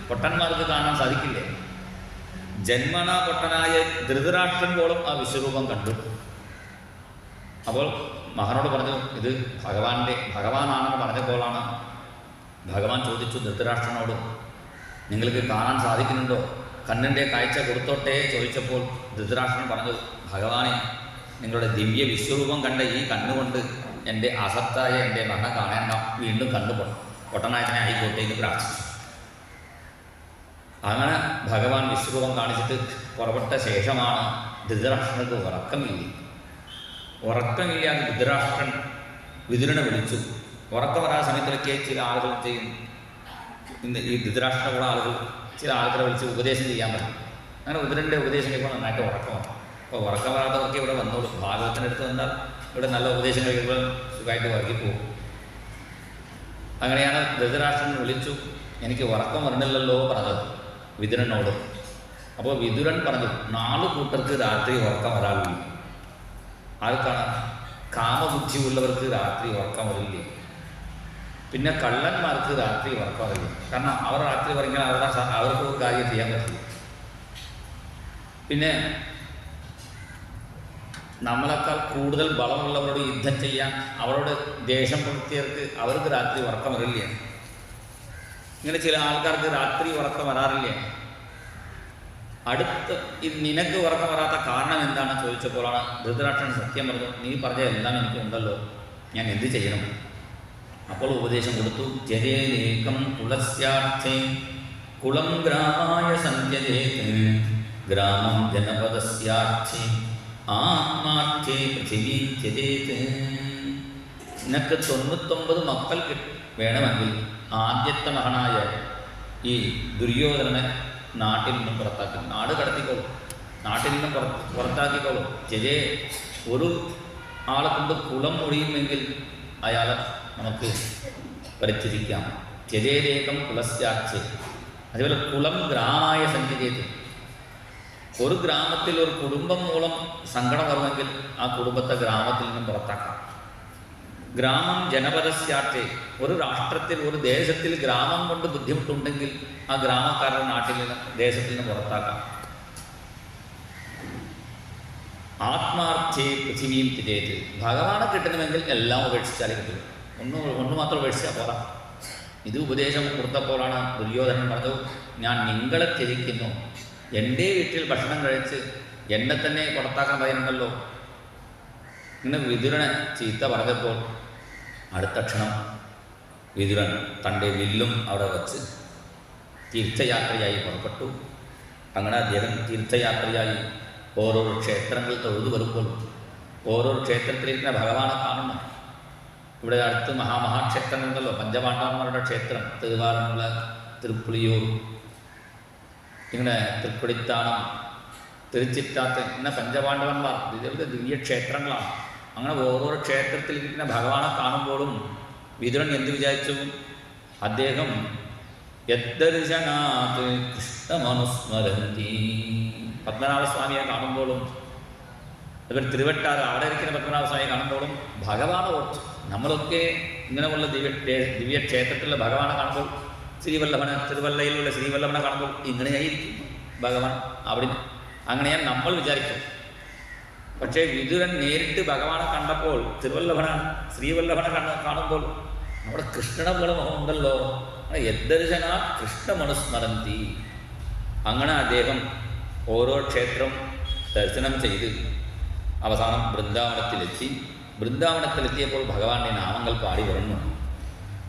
S1: പൊട്ടന്മാർക്ക് കാണാൻ സാധിക്കില്ല. ജന്മനാ പൊട്ടനായ ധൃതരാഷ്ട്രൻ പോലും ആ വിശ്വരൂപം കണ്ടു. അപ്പോൾ മകനോട് പറഞ്ഞു ഇത് ഭഗവാനാണെന്ന് പറഞ്ഞപ്പോഴാണ് ഭഗവാൻ ചോദിച്ചു ധൃതരാഷ്ട്രനോട്, നിങ്ങൾക്ക് കാണാൻ സാധിക്കുന്നുണ്ടോ? കണ്ണിൻ്റെ കാഴ്ച കൊടുത്തോട്ടെ ചോദിച്ചപ്പോൾ ധൃതരാഷ്ട്രൻ പറഞ്ഞു, ഭഗവാനെ, നിങ്ങളുടെ ദിവ്യ വിശ്വരൂപം കണ്ട ഈ കണ്ണുകൊണ്ട് എൻ്റെ അസത്തായ എൻ്റെ മകനെ കാണേണ്ട, വീണ്ടും പൊട്ടനായതിനെ ആയിക്കോട്ടെ എന്ന് പ്രാർത്ഥിച്ചു. അങ്ങനെ ഭഗവാൻ വിശ്വരൂപം കാണിച്ചിട്ട് പുറപ്പെട്ട ശേഷമാണ് ധൃതരാഷ്ട്രനക്ക് ഉറക്കമില്ലാതെ ധൃതരാഷ്ട്രൻ വിതുരനെ വിളിച്ചു. ഉറക്കം വരാൻ സമയത്തിലൊക്കെ ചില ആളുകൾ ചെയ്യും, ഇന്ന് ഈ ധൃതരാഷ്ട്രമുള്ള ആളുകൾ ചില ആൾക്കാരെ വിളിച്ച് ഉപദേശം ചെയ്യാൻ പറ്റും. അങ്ങനെ വിതുരൻ്റെ ഉപദേശം കേൾക്കുമ്പോൾ നന്നായിട്ട് ഉറക്കമാണ്. അപ്പോൾ ഉറക്കം വരാത്തവർക്ക് ഇവിടെ വന്നോളൂ. ഭാഗവത്തിൻ്റെ അടുത്ത് വന്നാൽ ഇവിടെ നല്ല ഉപദേശങ്ങൾ കേൾക്കുമ്പോൾ സുഖമായിട്ട് ഉറങ്ങിപ്പോകും. അങ്ങനെയാണ് ധൃതരാഷ്ട്രൻ വിളിച്ചു, എനിക്ക് ഉറക്കം വരണില്ലല്ലോ പറഞ്ഞത് വിതുരനോട്. അപ്പോൾ വിതുരൻ പറഞ്ഞു, 4 കൂട്ടർക്ക് രാത്രി ഉറക്കം വരാറില്ല. ആർക്കാണ്? കാമബുദ്ധി ഉള്ളവർക്ക് രാത്രി ഉറക്കം വരില്ല. പിന്നെ കള്ളന്മാർക്ക് രാത്രി ഉറക്കം വരില്ല. കാരണം അവർ രാത്രി പറഞ്ഞാൽ അവർക്ക് ഒരു കാര്യം ചെയ്യാൻ പറ്റില്ല. പിന്നെ നമ്മളെക്കാൾ കൂടുതൽ ബലമുള്ളവരോട് യുദ്ധം ചെയ്യാൻ അവരോട് ദേഷ്യം പുലർത്തിയവർക്ക് അവർക്ക് രാത്രി ഉറക്കം വരില്ല. ഇങ്ങനെ ചില ആൾക്കാർക്ക് രാത്രി ഉറക്കം വരാറില്ല. നിനക്ക് ഉറക്കം വരാത്ത കാരണം എന്താണെന്ന് ചോദിച്ചപ്പോഴാണ് ധൃതരാഷ്ട്രൻ സത്യം പറഞ്ഞു, നീ പറഞ്ഞ എല്ലാം എനിക്കുണ്ടല്ലോ, ഞാൻ എന്ത് ചെയ്യണം? അപ്പോൾ ഉപദേശം കൊടുത്തു, ജരേലേകം കുലസ്യാർത്ഥേ കുളം ഗ്രാമായ സന്ധ്യതേത് ഗ്രാമം ജനപദസ്യാർത്ഥേ ആത്മാർത്ഥേ പൃഥിവീ ത്യജേത്. നിനക്ക് 99 മക്കൾ വേണമെങ്കിൽ ആദ്യത്തെ മകനായ ഈ ദുര്യോധനനെ നാട്ടിൽ നിന്നും പുറത്താക്കി, നാട് കടത്തിക്കോളും, നാട്ടിൽ നിന്നും പുറത്താക്കിക്കോളും. ജജേ ഒരു ആളെ കൊണ്ട് കുളം ഒഴിയുമെങ്കിൽ അയാളെ നമുക്ക് പരിത്യജിക്കാം. ജജേരേകം കുലസ്യാച്ച്. അതേപോലെ കുളം ഗ്രാമായ സഞ്ചരിയത്. ഒരു ഗ്രാമത്തിൽ ഒരു കുടുംബം മൂലം സങ്കടം വരുമെങ്കിൽ ആ കുടുംബത്തെ ഗ്രാമത്തിൽ നിന്നും പുറത്താക്കാം. ഗ്രാമം ജനപദസ്യാറ്റെ. ഒരു രാഷ്ട്രത്തിൽ ഒരു ദേശത്തിൽ ഗ്രാമം കൊണ്ട് ബുദ്ധിമുട്ടുണ്ടെങ്കിൽ ആ ഗ്രാമക്കാരുടെ നാട്ടിൽ നിന്ന് ദേശത്തിൽ നിന്ന് പുറത്താക്കാം. ആത്മാർത്ഥേ പൃഥിവിയും തിരേത്. ഭഗവാനെ കിട്ടണമെങ്കിൽ എല്ലാം ഉപേക്ഷിച്ചാലേ കിട്ടും. ഒന്ന് മാത്രം ഉപേക്ഷിച്ചാൽ പോരാ. ഇത് ഉപദേശം കൊടുത്തപ്പോഴാണ് ദുര്യോധനൻ പറഞ്ഞത്, ഞാൻ നിങ്ങളെ ത്യജിക്കുന്നു. എൻ്റെ വീട്ടിൽ ഭക്ഷണം കഴിച്ച് എന്നെ തന്നെ പുറത്താക്കാൻ പറയുന്നുണ്ടല്ലോ. ഇങ്ങനെ വിതുരനെ ചീത്ത പറഞ്ഞപ്പോൾ അടുത്ത ക്ഷണം വിതുരൻ തൻ്റെ വില്ലും അവിടെ വച്ച് തീർത്ഥയാത്രയായി പുറപ്പെട്ടു. അങ്ങനെ അദ്ദേഹം തീർത്ഥയാത്രയായി ഓരോ ക്ഷേത്രങ്ങൾ തൊഴുതു വരുമ്പോൾ ഓരോ ക്ഷേത്രത്തിലിരിക്കുന്ന ഭഗവാനെ കാണുന്നു. ഇവിടെ അടുത്ത് മഹാക്ഷേത്രങ്ങളുണ്ടല്ലോ, പഞ്ചപാണ്ഡവന്മാരുടെ ക്ഷേത്രം, തിരുവാറന്മുള, തിരുപ്പുളിയൂർ, ഇങ്ങനെ തൃപ്പടിത്താണം, തിരുച്ചിറ്റാത്ത്, ഇങ്ങനെ പഞ്ചപാണ്ഡവന്മാർ ഇതേപോലെ ദിവ്യക്ഷേത്രങ്ങളാണ്. അങ്ങനെ ഓരോ ക്ഷേത്രത്തിലിരിക്കുന്ന ഭഗവാനെ കാണുമ്പോഴും വിതുരൻ എന്ത് വിചാരിച്ചു? അദ്ദേഹം യദ്ദർശനാത് കൃഷ്ണമനുസ്മരന്തി. പത്മനാഭസ്വാമിയെ കാണുമ്പോഴും അതുപോലെ തിരുവട്ടാറ് അവിടെ ഇരിക്കുന്ന പത്മനാഭസ്വാമിയെ കാണുമ്പോഴും ഭഗവാനെ ഓർത്തു. നമ്മളൊക്കെ ഇങ്ങനെയുള്ള ദിവ്യക്ഷേത്രത്തിലുള്ള ഭഗവാനെ കാണുമ്പോൾ ശ്രീവല്ലഭനെ, തിരുവല്ലയിലുള്ള ശ്രീവല്ലഭനെ കാണുമ്പോൾ ഇങ്ങനെയായിരിക്കും ഭഗവാൻ അവിടെ, അങ്ങനെയാണ് നമ്മൾ വിചാരിക്കും. പക്ഷേ വിതുരൻ നേരിട്ട് ഭഗവാനെ കണ്ടപ്പോൾ ശ്രീവല്ലഭനെ കാണുമ്പോൾ നമ്മുടെ കൃഷ്ണനെ പോലെ മുഖമുണ്ടല്ലോ. യദ്ദർശനാ കൃഷ്ണമനുസ്മരന്തി. അങ്ങനെ അദ്ദേഹം ഓരോ ക്ഷേത്രം ദർശനം ചെയ്ത് അവസാനം വൃന്ദാവനത്തിലെത്തി. വൃന്ദാവനത്തിലെത്തിയപ്പോൾ ഭഗവാന്റെ നാമങ്ങൾ പാടി വരുന്നു.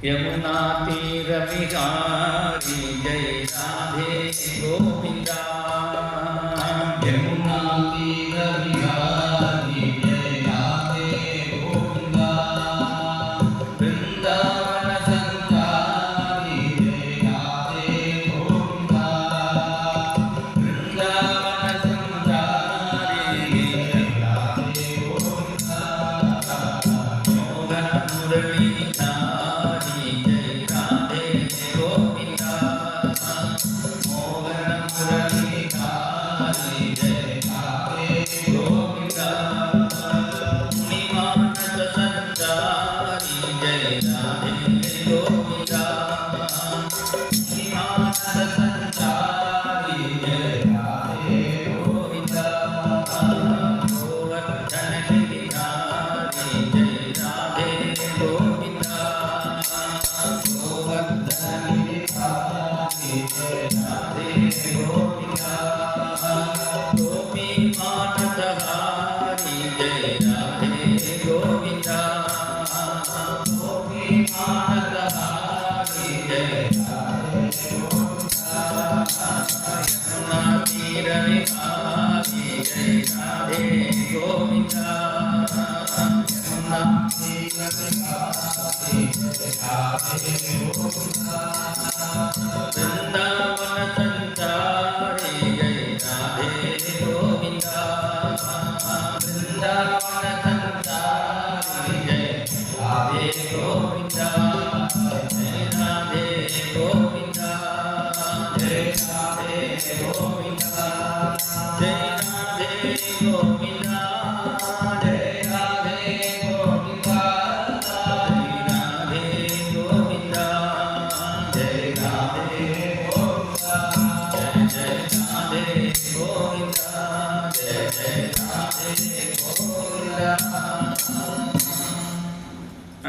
S1: യമുനാ തീരവിഹാരി ജയ രാധേ ഗോവിന്ദ. യമുനാ തീരവിഹാരി ജയ രാധേ ഗോവിന്ദ. വൃന്ദാവന സഞ്ചാരി ജയ രാധേ ഗോവിന്ദ. വൃന്ദാവന സഞ്ചാരി ജയ രാധേ ഗോവിന്ദ. മോഹന മുരളി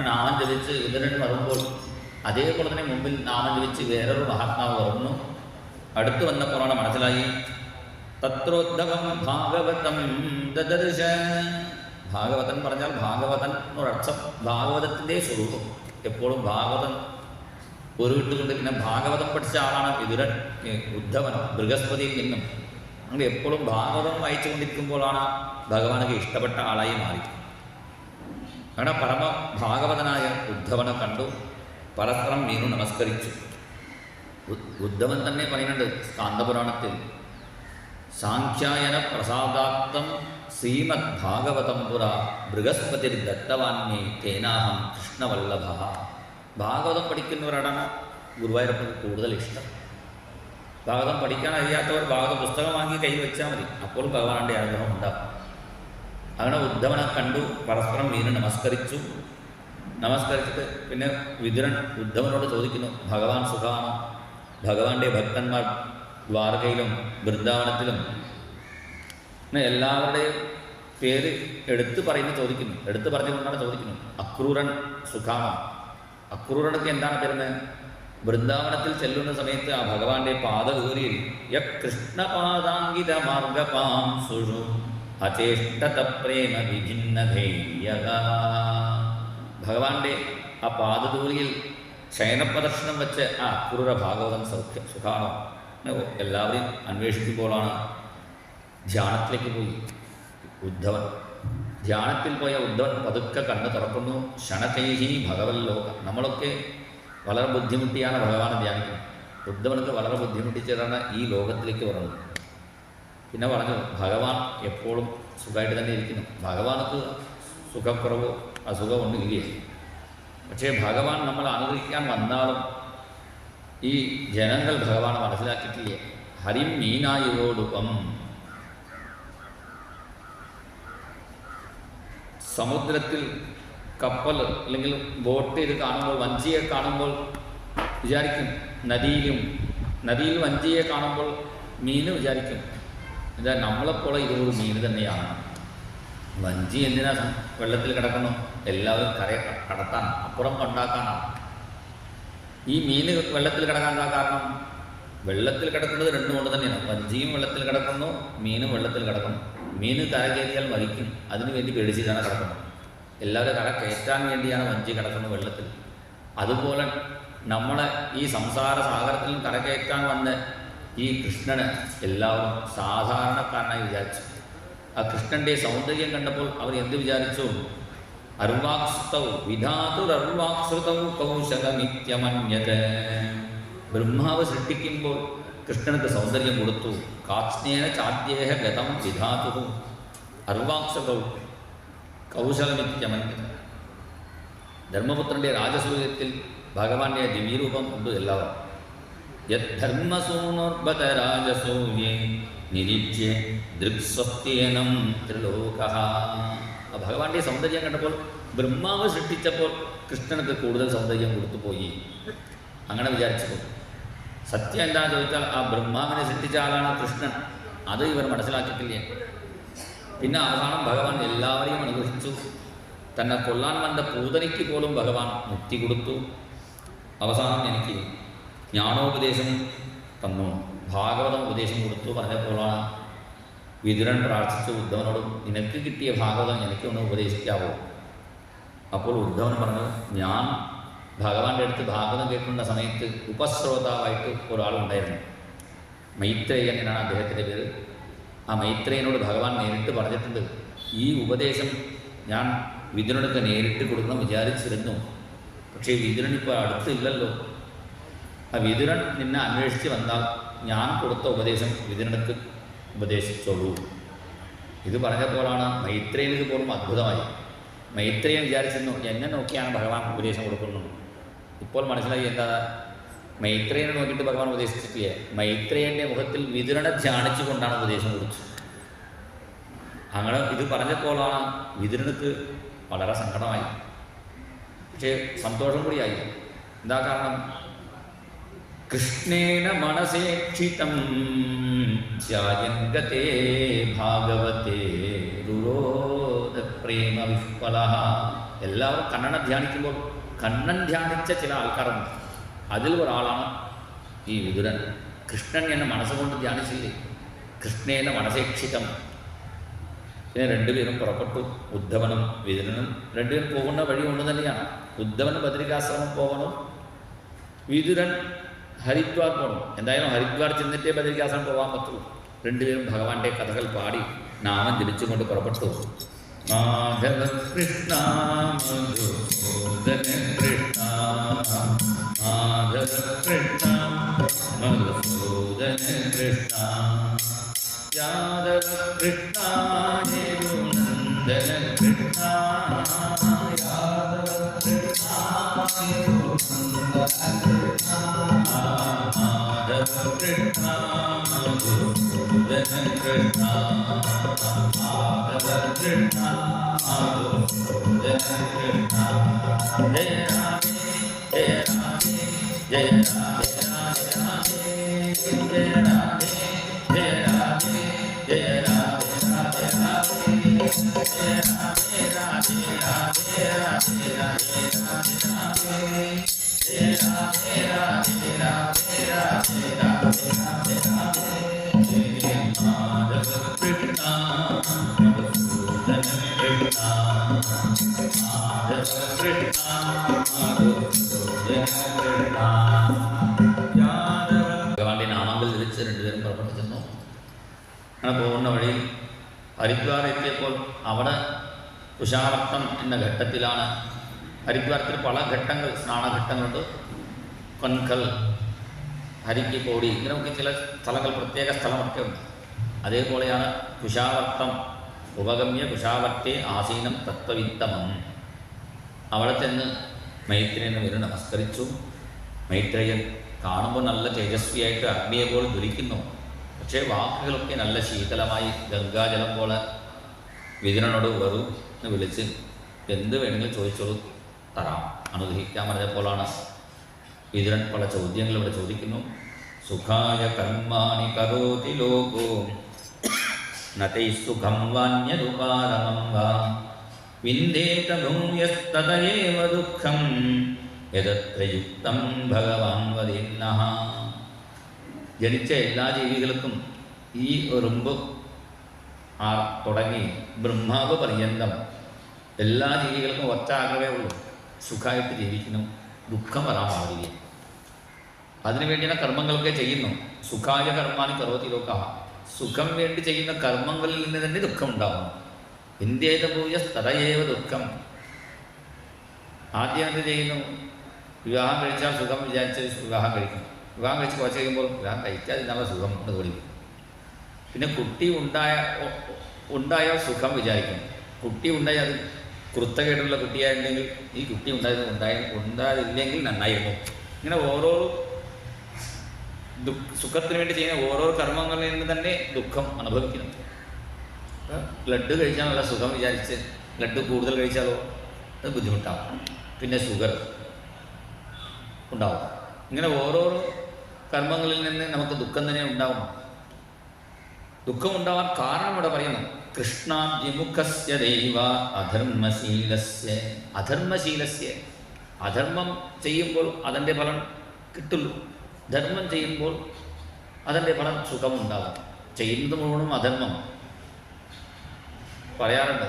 S1: നാമം ജപിച്ച് വിതുരൻ വരുമ്പോൾ അതേപോലെ തന്നെ മുമ്പിൽ നാമം ജപിച്ച് വേറൊരു മഹാത്മാവ് വരുന്നു. അടുത്ത് വന്നപ്പോഴാണ് മനസ്സിലായി തത്രോദ്ധവം ഭാഗവതം ദദർശ. ഭാഗവതൻ പറഞ്ഞാൽ ഭാഗവതൻ എന്നൊരർത്ഥം ഭാഗവതത്തിൻ്റെ സ്വരൂപം. എപ്പോഴും ഭാഗവതൻ ഉരുവിട്ടുകൊണ്ട് പിന്നെ ഭാഗവതം പഠിച്ച ആളാണ് വിതുരൻ, ഉദ്ധവൻ ബൃഹസ്പതിയിൽ നിന്നും. അങ്ങനെ എപ്പോഴും ഭാഗവതം വായിച്ചു കൊണ്ടിരിക്കുമ്പോഴാണ് ഭഗവാനൊക്കെ ഇഷ്ടപ്പെട്ട ആളായി മാറി. അങ്ങനെ പരമഭാഗവതനായ ഉദ്ധവനെ കണ്ടു, പരസ്പരം വീണു നമസ്കരിച്ചു. ഉദ്ധവൻ തന്നെ പറയുന്നുണ്ട് സ്കാന്ദപുരാണത്തിൽ, സാഖ്യായന പ്രസാദാർത്ഥം ശ്രീമദ് ഭാഗവതം പുര ബൃഹസ്പതി ദത്തവാന്മേ തേനാഹം കൃഷ്ണവല്ലഭ. ഭാഗവതം പഠിക്കുന്നവരാണ് ഗുരുവായൂരപ്പന് കൂടുതൽ ഇഷ്ടം. ഭാഗവതം പഠിക്കാൻ അറിയാത്തവർ ഭാഗവത പുസ്തകം വാങ്ങി കയ്യിൽ വെച്ചാൽ മതി, അപ്പോൾ ഭഗവാന്റെ അനുഗ്രഹം ഉണ്ടാകും. അങ്ങനെ ഉദ്ധവനെ കണ്ടു, പരസ്പരം വീണ്ടും നമസ്കരിച്ചു. നമസ്കരിച്ചിട്ട് പിന്നെ വിതുരൻ ഉദ്ധവനോട് ചോദിക്കുന്നു, ഭഗവാൻ സുഖമാണോ? ഭഗവാന്റെ ഭക്തന്മാർ ദ്വാരകയിലും വൃന്ദാവനത്തിലും എല്ലാവരുടെയും പേര് എടുത്തു ചോദിക്കുന്നു. എടുത്തു പറഞ്ഞുകൊണ്ടാണ് ചോദിക്കുന്നു, അക്രൂരൻ സുഖാണോ? അക്രൂരനൊക്കെ എന്താണ് തരുന്നത്? വൃന്ദാവനത്തിൽ ചെല്ലുന്ന സമയത്ത് ആ ഭഗവാന്റെ പാദധൂരിയിൽ കൃഷ്ണപാദാങ്കിത മാർഗപാം സുഷു അചേഷ്ടത പ്രേമ വിഭിന്നധൈര്യക. ഭഗവാന്റെ ആ പാദധൂരിയിൽ ശയനപ്രദർശനം വെച്ച് ആ അക്രൂര ഭാഗവതം സുഖാണോ? എല്ലാവരെയും അന്വേഷിക്കുമ്പോഴാണ് ധ്യാനത്തിലേക്ക് പോയി ഉദ്ധവൻ. ധ്യാനത്തിൽ പോയ ഉദ്ധവൻ പതുക്കെ കണ്ണ് തുറക്കുന്നു. ക്ഷണകൈഹി ഭഗവല്ലോക. നമ്മളൊക്കെ വളരെ ബുദ്ധിമുട്ടിയാണ് ഭഗവാനെ ധ്യാനിക്കുന്നത്. ഉദ്ധവനക്ക് വളരെ ബുദ്ധിമുട്ടിച്ചതാണ് ഈ ലോകത്തിലേക്ക് പറഞ്ഞത്. പിന്നെ പറഞ്ഞു, ഭഗവാൻ എപ്പോഴും സുഖമായിട്ട് തന്നെ ഇരിക്കുന്നു. ഭഗവാനക്ക് സുഖക്കുറവോ അസുഖമൊന്നും ഇല്ലേ. പക്ഷേ ഭഗവാൻ നമ്മൾ അനുഗ്രഹിക്കാൻ വന്നാലും ഈ ജനങ്ങൾ ഭഗവാനെ മനസ്സിലാക്കിയിട്ടില്ലേ. ഹരിം മീനായോടൊപ്പം സമുദ്രത്തിൽ കപ്പൽ അല്ലെങ്കിൽ ബോട്ട് ഇത് കാണുമ്പോൾ, വഞ്ചിയെ കാണുമ്പോൾ വിചാരിക്കും നദിയിൽ വഞ്ചിയെ കാണുമ്പോൾ മീന് വിചാരിക്കും എന്താ നമ്മളെപ്പോലെ ഇതൊരു മീൻ തന്നെയാണ്. വഞ്ചി എന്തിനാ വെള്ളത്തിൽ കിടക്കുന്നു? എല്ലാവരും കടത്താൻ, അപ്പുറം കൊണ്ടാക്കാനാണ്. ഈ മീന് വെള്ളത്തിൽ കിടക്കാൻ എന്താ കാരണം? വെള്ളത്തിൽ കിടക്കുന്നത് രണ്ടും കൊണ്ട് തന്നെയാണ്. വഞ്ചിയും വെള്ളത്തിൽ കിടക്കുന്നു, മീനും വെള്ളത്തിൽ കിടക്കുന്നു. മീന് കര കയറിയാൽ മരിക്കും, അതിനു വേണ്ടി പേടിച്ചിട്ടാണ് കിടക്കുന്നത്. എല്ലാവരും കര കയറ്റാൻ വേണ്ടിയാണ് വഞ്ചി കിടക്കുന്നത് വെള്ളത്തിൽ. അതുപോലെ നമ്മളെ ഈ സംസാര സാഗരത്തിൽ കര കയറ്റാൻ വന്ന് ഈ കൃഷ്ണന് എല്ലാവരും സാധാരണക്കാരനായി വിചാരിച്ചു. ആ കൃഷ്ണൻ്റെ സൗന്ദര്യം കണ്ടപ്പോൾ അവർ എന്ത് വിചാരിച്ചു? അർവാക്സ്തൗ വിധാതുരർവാക്സ്തൗ കൗശലമിത്യമന്യത്. ബ്രഹ്മാവ് സൃഷ്ടിക്കുമ്പോൾ കൃഷ്ണനക്ക് സൗന്ദര്യം കൊടുത്തു. കാത്സ്നേന ചാദ്യേഹ ഗതം വിധാതു അർവാക്സ്തൗ കൗശലമിത്യമന്യത്. ധർമ്മപുത്രൻ്റെ രാജസൂയത്തിൽ ഭഗവാന്റെ ദിവ്യരൂപം ഉണ്ട് എല്ലാവരും. യദ്ധർമ്മസൂനോർബത രാജസൂയേ നിരീക്ഷ്യ ദൃക്സ്വസ്ത്യേനം ത്രിലോകഃ. ഭഗവാന്റെ സൗന്ദര്യം കണ്ടപ്പോൾ ബ്രഹ്മാവ് സൃഷ്ടിച്ചപ്പോൾ കൃഷ്ണനക്ക് കൂടുതൽ സൗന്ദര്യം കൊടുത്തു പോയി. അങ്ങനെ വിചാരിച്ചു. സത്യം എന്താണെന്ന് ചോദിച്ചാൽ ആ ബ്രഹ്മാവിനെ സൃഷ്ടിച്ച ആളാണ് കൃഷ്ണൻ. അത് ഇവർ മനസ്സിലാക്കിയിട്ടില്ല. പിന്നെ അവസാനം ഭഗവാൻ എല്ലാവരെയും അനുഗ്രഹിച്ചു. തന്നെ കൊല്ലാൻ വന്ന പൂതനയ്ക്ക് പോലും ഭഗവാൻ മുക്തി കൊടുത്തു. അവസാനം എനിക്ക് ജ്ഞാനോപദേശം തന്നു, ഭാഗവതം ഉപദേശം കൊടുത്തു പറഞ്ഞപ്പോഴാണ് വിതുരൻ പ്രാർത്ഥിച്ചു ഉദ്ധവനോടും, നിനക്ക് കിട്ടിയ ഭാഗവതം എനിക്കൊന്ന് ഉപദേശിക്കാവോ? അപ്പോൾ ഉദ്ധവൻ പറഞ്ഞു, ഞാൻ ഭഗവാന്റെ അടുത്ത് ഭാഗവതം കേൾക്കുന്ന സമയത്ത് ഉപശ്രോതാവായിട്ട് ഒരാളുണ്ടായിരുന്നു. മൈത്രേയൻ എന്നാണ് അദ്ദേഹത്തിൻ്റെ പേര്. ആ മൈത്രേയനോട് ഭഗവാൻ നേരിട്ട് പറഞ്ഞിട്ടുണ്ട്, ഈ ഉപദേശം ഞാൻ വിതുരനൊക്കെ നേരിട്ട് കൊടുക്കണം വിചാരിച്ചിരുന്നു. പക്ഷേ വിതുരൻ ഇപ്പോൾ അടുത്തില്ലല്ലോ. ആ വിതുരൻ നിന്നെ അന്വേഷിച്ച് വന്നാൽ ഞാൻ കൊടുത്ത ഉപദേശം വിതുരനക്ക് ഉപദേശിച്ചോളൂ. ഇത് പറഞ്ഞപ്പോഴാണ് മൈത്രേയന് പോലും അത്ഭുതമായി. മൈത്രേയൻ വിചാരിച്ചിരുന്നു എന്നെ നോക്കിയാണ് ഭഗവാൻ ഉപദേശം കൊടുക്കുന്നത്. ഇപ്പോൾ മനസ്സിലായി എന്താ, മൈത്രേയനെ നോക്കിയിട്ട് ഭഗവാൻ ഉപദേശിച്ചിട്ടില്ല. മൈത്രേയൻ്റെ മുഖത്തിൽ വിതുരനെ ധ്യാനിച്ചു കൊണ്ടാണ് ഉപദേശം കൊടുത്തത്. അങ്ങനെ ഇത് പറഞ്ഞപ്പോഴാണ് വിതുരനക്ക് വളരെ സങ്കടമായി. പക്ഷേ സന്തോഷം കൂടിയായി. എന്താ കാരണം? കൃഷ്ണേന മനസേക്ഷിതം ധ്യായന്തേ ഭാഗവതേ രുരോധ പ്രേമ വിഹ്വലഃ. എല്ലാവരും കണ്ണനെ ധ്യാനിക്കുമ്പോൾ കണ്ണൻ ധ്യാനിച്ച ചില ആൾക്കാരുണ്ട്. അതിൽ ഒരാളാണ് ഈ വിതുരൻ. കൃഷ്ണൻ എന്നെ മനസ്സുകൊണ്ട് ധ്യാനിച്ചില്ലേ. കൃഷ്ണേന മനസേക്ഷിതം. പിന്നെ രണ്ടുപേരും പുറപ്പെട്ടു. ഉദ്ധവനും വിതുരനും രണ്ടുപേരും പോകുന്ന വഴി കൊണ്ട് തന്നെയാണ്. ഉദ്ധവൻ ബദരികാശ്രമം പോകണം, വിതുരൻ ഹരിദ്വാർ പോകണം. എന്തായാലും ഹരിദ്വാർ ചെന്നിട്ടേ ബദരികാശ്രമം പോകാൻ പറ്റുള്ളൂ. രണ്ടുപേരും ഭഗവാന്റെ കഥകൾ പാടി നാമം ജപിച്ചുകൊണ്ട് പുറപ്പെട്ടു. മാധവ കൃഷ്ണ മധുസൂദന കൃഷ്ണ മാധവ കൃഷ്ണ മധുസൂദന കൃഷ്ണ യാദവ കൃഷ്ണ യദുനന്ദന കൃഷ്ണ യാദവ കൃഷ്ണ മാധവ കൃഷ്ണ മധുസൂദന കൃഷ്ണ മാധവ കൃഷ്ണ മധുസൂദന കൃഷ്ണ ജയ രാധേ ജയ രാധേ ജയ രാധേ ജയ രാധേ ജയ രാധേ ജയ രാധേ രാധേ രാധേ രാധേ രാധേ രാധേ ജയ രാധേ രാധേ രാധേ രാധേ രാധേ രാധേ ജയ മാധവ കൃഷ്ണ മധുസൂദന കൃഷ്ണ മാധവ കൃഷ്ണ മധുസൂദന കൃഷ്ണ ഭഗവാന്റെ നാമങ്ങൾ ധരിച്ച് രണ്ടുപേരും പുറപ്പെട്ടു ചെന്നു. അങ്ങനെ പോകുന്ന വഴിയിൽ ഹരിദ്വാർ എത്തിയപ്പോൾ അവിടെ കുശാവർത്തം എന്ന ഘട്ടത്തിലാണ്. ഹരിദ്വാരത്തിൽ പല ഘട്ടങ്ങൾ, സ്നാനഘട്ടങ്ങളുണ്ട്. കൊൻകൽ, ഹരിക്ക് കോടി, ഇങ്ങനെയൊക്കെ ചില സ്ഥലങ്ങൾ, പ്രത്യേക സ്ഥലമൊക്കെ ഉണ്ട്. അതേപോലെയാണ് കുശാവർത്തം. ഉപഗമ്യ കുശാവർത്തെ ആസീനം തത്വവിത്തമം. അവിടെ ചെന്ന് മൈത്രേയനെ വീണ് നമസ്കരിച്ചു. മൈത്രേയൻ കാണുമ്പോൾ നല്ല തേജസ്വിയായിട്ട് അഗ്നിയെ പോലെ ജ്വലിക്കുന്നു. പക്ഷേ വാക്കുകളൊക്കെ നല്ല ശീതളമായി ഗംഗാജലം പോലെ. വിതുരനോട് വരൂ എന്ന് വിളിച്ച് എന്ത് വേണമെങ്കിലും ചോദിച്ചോളൂ, തരാം, അനുഗ്രഹിക്കാൻ പറഞ്ഞപ്പോഴാണ് വിതുരൻ പല ചോദ്യങ്ങൾ ഇവിടെ ചോദിക്കുന്നു. സുഖായ കർമാണി കരോതി ലോകോ നതൈ സുഖം വാന്യരുപാരമം വാ വിന്ദേത ഭൂയസ്തതയേവ ദുഃഖം യദത്ര യുക്തം ഭഗവാൻ വദിന്നഃ. ജനിച്ച എല്ലാ ജീവികൾക്കും ഈ ഉറുമ്പ് തുടങ്ങി ബ്രഹ്മാവ് പര്യന്തം എല്ലാ ജീവികൾക്കും ഒറ്റ ആഗ്രഹമേ ഉള്ളൂ, സുഖമായിട്ട് ജീവിക്കണം, ദുഃഖം വരാൻ പാടില്ല. അതിനുവേണ്ടിയാണ് കർമ്മങ്ങളൊക്കെ ചെയ്യുന്നു. സുഖായ കർമാണി കരോതി ലോകഃ. സുഖം വേണ്ടി ചെയ്യുന്ന കർമ്മങ്ങളിൽ നിന്ന് തന്നെ ദുഃഖം ഉണ്ടാകുന്നു. വിന്ദേത ഭൂയസ്തതയേവ ദുഃഖം. ആദ്യം എന്ത് ചെയ്യുന്നു? വിവാഹം കഴിച്ചാൽ സുഖം വിചാരിച്ച് വിവാഹം കഴിക്കും. വിവാഹം കഴിച്ച് കുറച്ച് കഴിയുമ്പോൾ വിവാഹം കഴിച്ചാൽ നമ്മുടെ സുഖം എന്ന് തോന്നിക്കും. പിന്നെ കുട്ടി ഉണ്ടായാൽ സുഖം വിചാരിക്കും. കുട്ടി ഉണ്ടായാൽ അത് കുരുത്തക്കേടുള്ള കുട്ടിയായിരുന്നെങ്കിൽ ഈ കുട്ടി ഉണ്ടായതില്ലെങ്കിൽ നന്നായിരുന്നു. ഇങ്ങനെ ഓരോ സുഖത്തിന് വേണ്ടി ചെയ്യുന്ന ഓരോ കർമ്മങ്ങളിൽ നിന്ന് തന്നെ ദുഃഖം അനുഭവിക്കണം. ലഡ്ഡു കഴിച്ചാൽ നല്ല സുഖം വിചാരിച്ച് ലഡ്ഡു കൂടുതൽ കഴിച്ചാലോ അത് ബുദ്ധിമുട്ടാവും. പിന്നെ ഷുഗർ ഉണ്ടാവും. ഇങ്ങനെ ഓരോ കർമ്മങ്ങളിൽ നിന്ന് നമുക്ക് ദുഃഖം തന്നെ ഉണ്ടാവും. ദുഃഖം ഉണ്ടാവാൻ കാരണം ഇവിടെ പറയുന്നു. കൃഷ്ണാദ്വിമുഖസ്യ ദൈവ അധർമ്മശീലസ്യ. അധർമ്മശീലസ്യ, അധർമ്മം ചെയ്യുമ്പോൾ അതിൻ്റെ ഫലം കിട്ടുള്ളൂ. ധർമ്മം ചെയ്യുമ്പോൾ അതിൻ്റെ ഫലം സുഖമുണ്ടാകും. ചെയ്യുന്നത് മുഴുവനും അധർമ്മം. പറയാറുണ്ട്,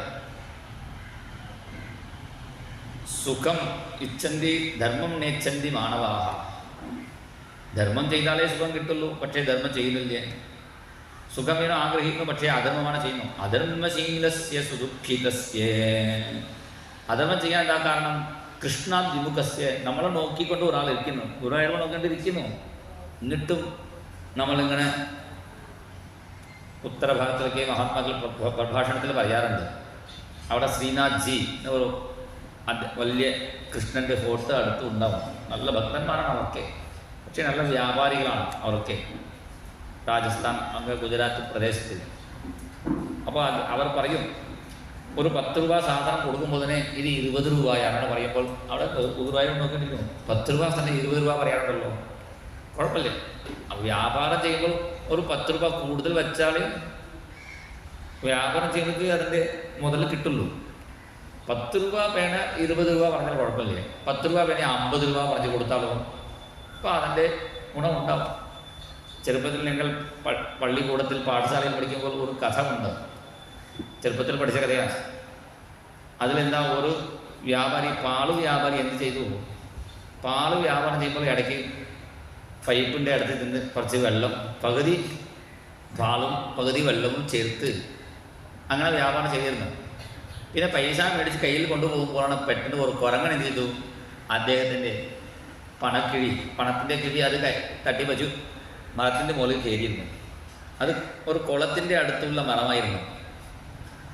S1: സുഖം ഇച്ഛന്തി ധർമ്മം നേച്ഛന്തി മാനവാഹ. ധർമ്മം ചെയ്താലേ സുഖം കിട്ടുള്ളൂ, പക്ഷേ ധർമ്മം ചെയ്യുന്നില്ലേ. സുഖം വേണം ആഗ്രഹിക്കുന്നു, പക്ഷേ അധർമ്മമാണ് ചെയ്യുന്നു. അധർമ്മശീലസ്യ സുദുഃഖിതസ്യ. അധർമ്മം ചെയ്യാൻ എന്താ കാരണം? കൃഷ്ണാദ്വിമുഖസ്യ. നമ്മളെ നോക്കിക്കൊണ്ട് ഒരാൾ ഇരിക്കുന്നു, ഗുരുവായൂർ നോക്കിക്കൊണ്ടിരിക്കുന്നു. എന്നിട്ടും നമ്മളിങ്ങനെ ഉത്തരഭാഗത്തിലേക്ക് മഹാത്മാക്കൾ പ്രഭാഷണത്തിൽ പറയാറുണ്ട്. അവിടെ ശ്രീനാഥ് ജി ഒരു വലിയ കൃഷ്ണൻ്റെ ഫോട്ടോ അടുത്ത് ഉണ്ടാവും. നല്ല ഭക്തന്മാരാണ് അവർക്ക്, പക്ഷേ നല്ല വ്യാപാരികളാണ് അവർക്ക്. രാജസ്ഥാൻ, അങ്ങ് ഗുജറാത്ത് പ്രദേശത്തിൽ. അപ്പോൾ അവർ പറയും, ഒരു 10 രൂപ സാധനം കൊടുക്കുമ്പോൾ തന്നെ ഇത് 20 രൂപയാണ് പറയുമ്പോൾ അവിടെ ഗുരുവായൂർ നോക്കിയിരിക്കുന്നു. 10 രൂപ തന്നെ 20 രൂപ പറയാറുണ്ടല്ലോ, കുഴപ്പമില്ല. വ്യാപാരം ചെയ്യുമ്പോൾ ഒരു 10 രൂപ കൂടുതൽ വെച്ചാൽ വ്യാപാരം ചെയ്യുന്നത് അതിൻ്റെ മുതൽ കിട്ടുള്ളൂ. 10 രൂപ വേണ 20 രൂപ പറഞ്ഞാൽ കുഴപ്പമില്ല. 10 രൂപ വേണേ 50 രൂപ പറഞ്ഞ് കൊടുത്താലോ അപ്പോൾ അതിൻ്റെ ഗുണമുണ്ടാവും. ചെറുപ്പത്തിൽ ഞങ്ങൾ പള്ളിക്കൂടത്തിൽ പാഠശാലയിൽ പഠിക്കുമ്പോൾ ഒരു കഥ ഉണ്ട്. ചെറുപ്പത്തിൽ പഠിച്ച കഥയാണ്. അതിലെന്താ, ഒരു വ്യാപാരി, പാല് വ്യാപാരി എന്ത് ചെയ്തു? പാല് വ്യാപാരം ചെയ്യുമ്പോൾ ഇടയ്ക്ക് പൈപ്പിൻ്റെ അടുത്ത് നിന്ന് കുറച്ച് വെള്ളം, പകുതി പാലും പകുതി വെള്ളവും ചേർത്ത് അങ്ങനെ വ്യാപാരം ചെയ്തിരുന്നു. പിന്നെ പൈസ മേടിച്ച് കയ്യിൽ കൊണ്ടുപോകുമ്പോഴാണ് പെട്ടെന്ന് ഒരു കുരങ്ങൻ എന്ത് ചെയ്തു, അദ്ദേഹത്തിൻ്റെ പണത്തിൻ്റെ കിഴി അത് തട്ടി വച്ചു മരത്തിൻ്റെ മുകളിൽ കയറിയിരുന്നു. അത് ഒരു കുളത്തിൻ്റെ അടുത്തുള്ള മരമായിരുന്നു.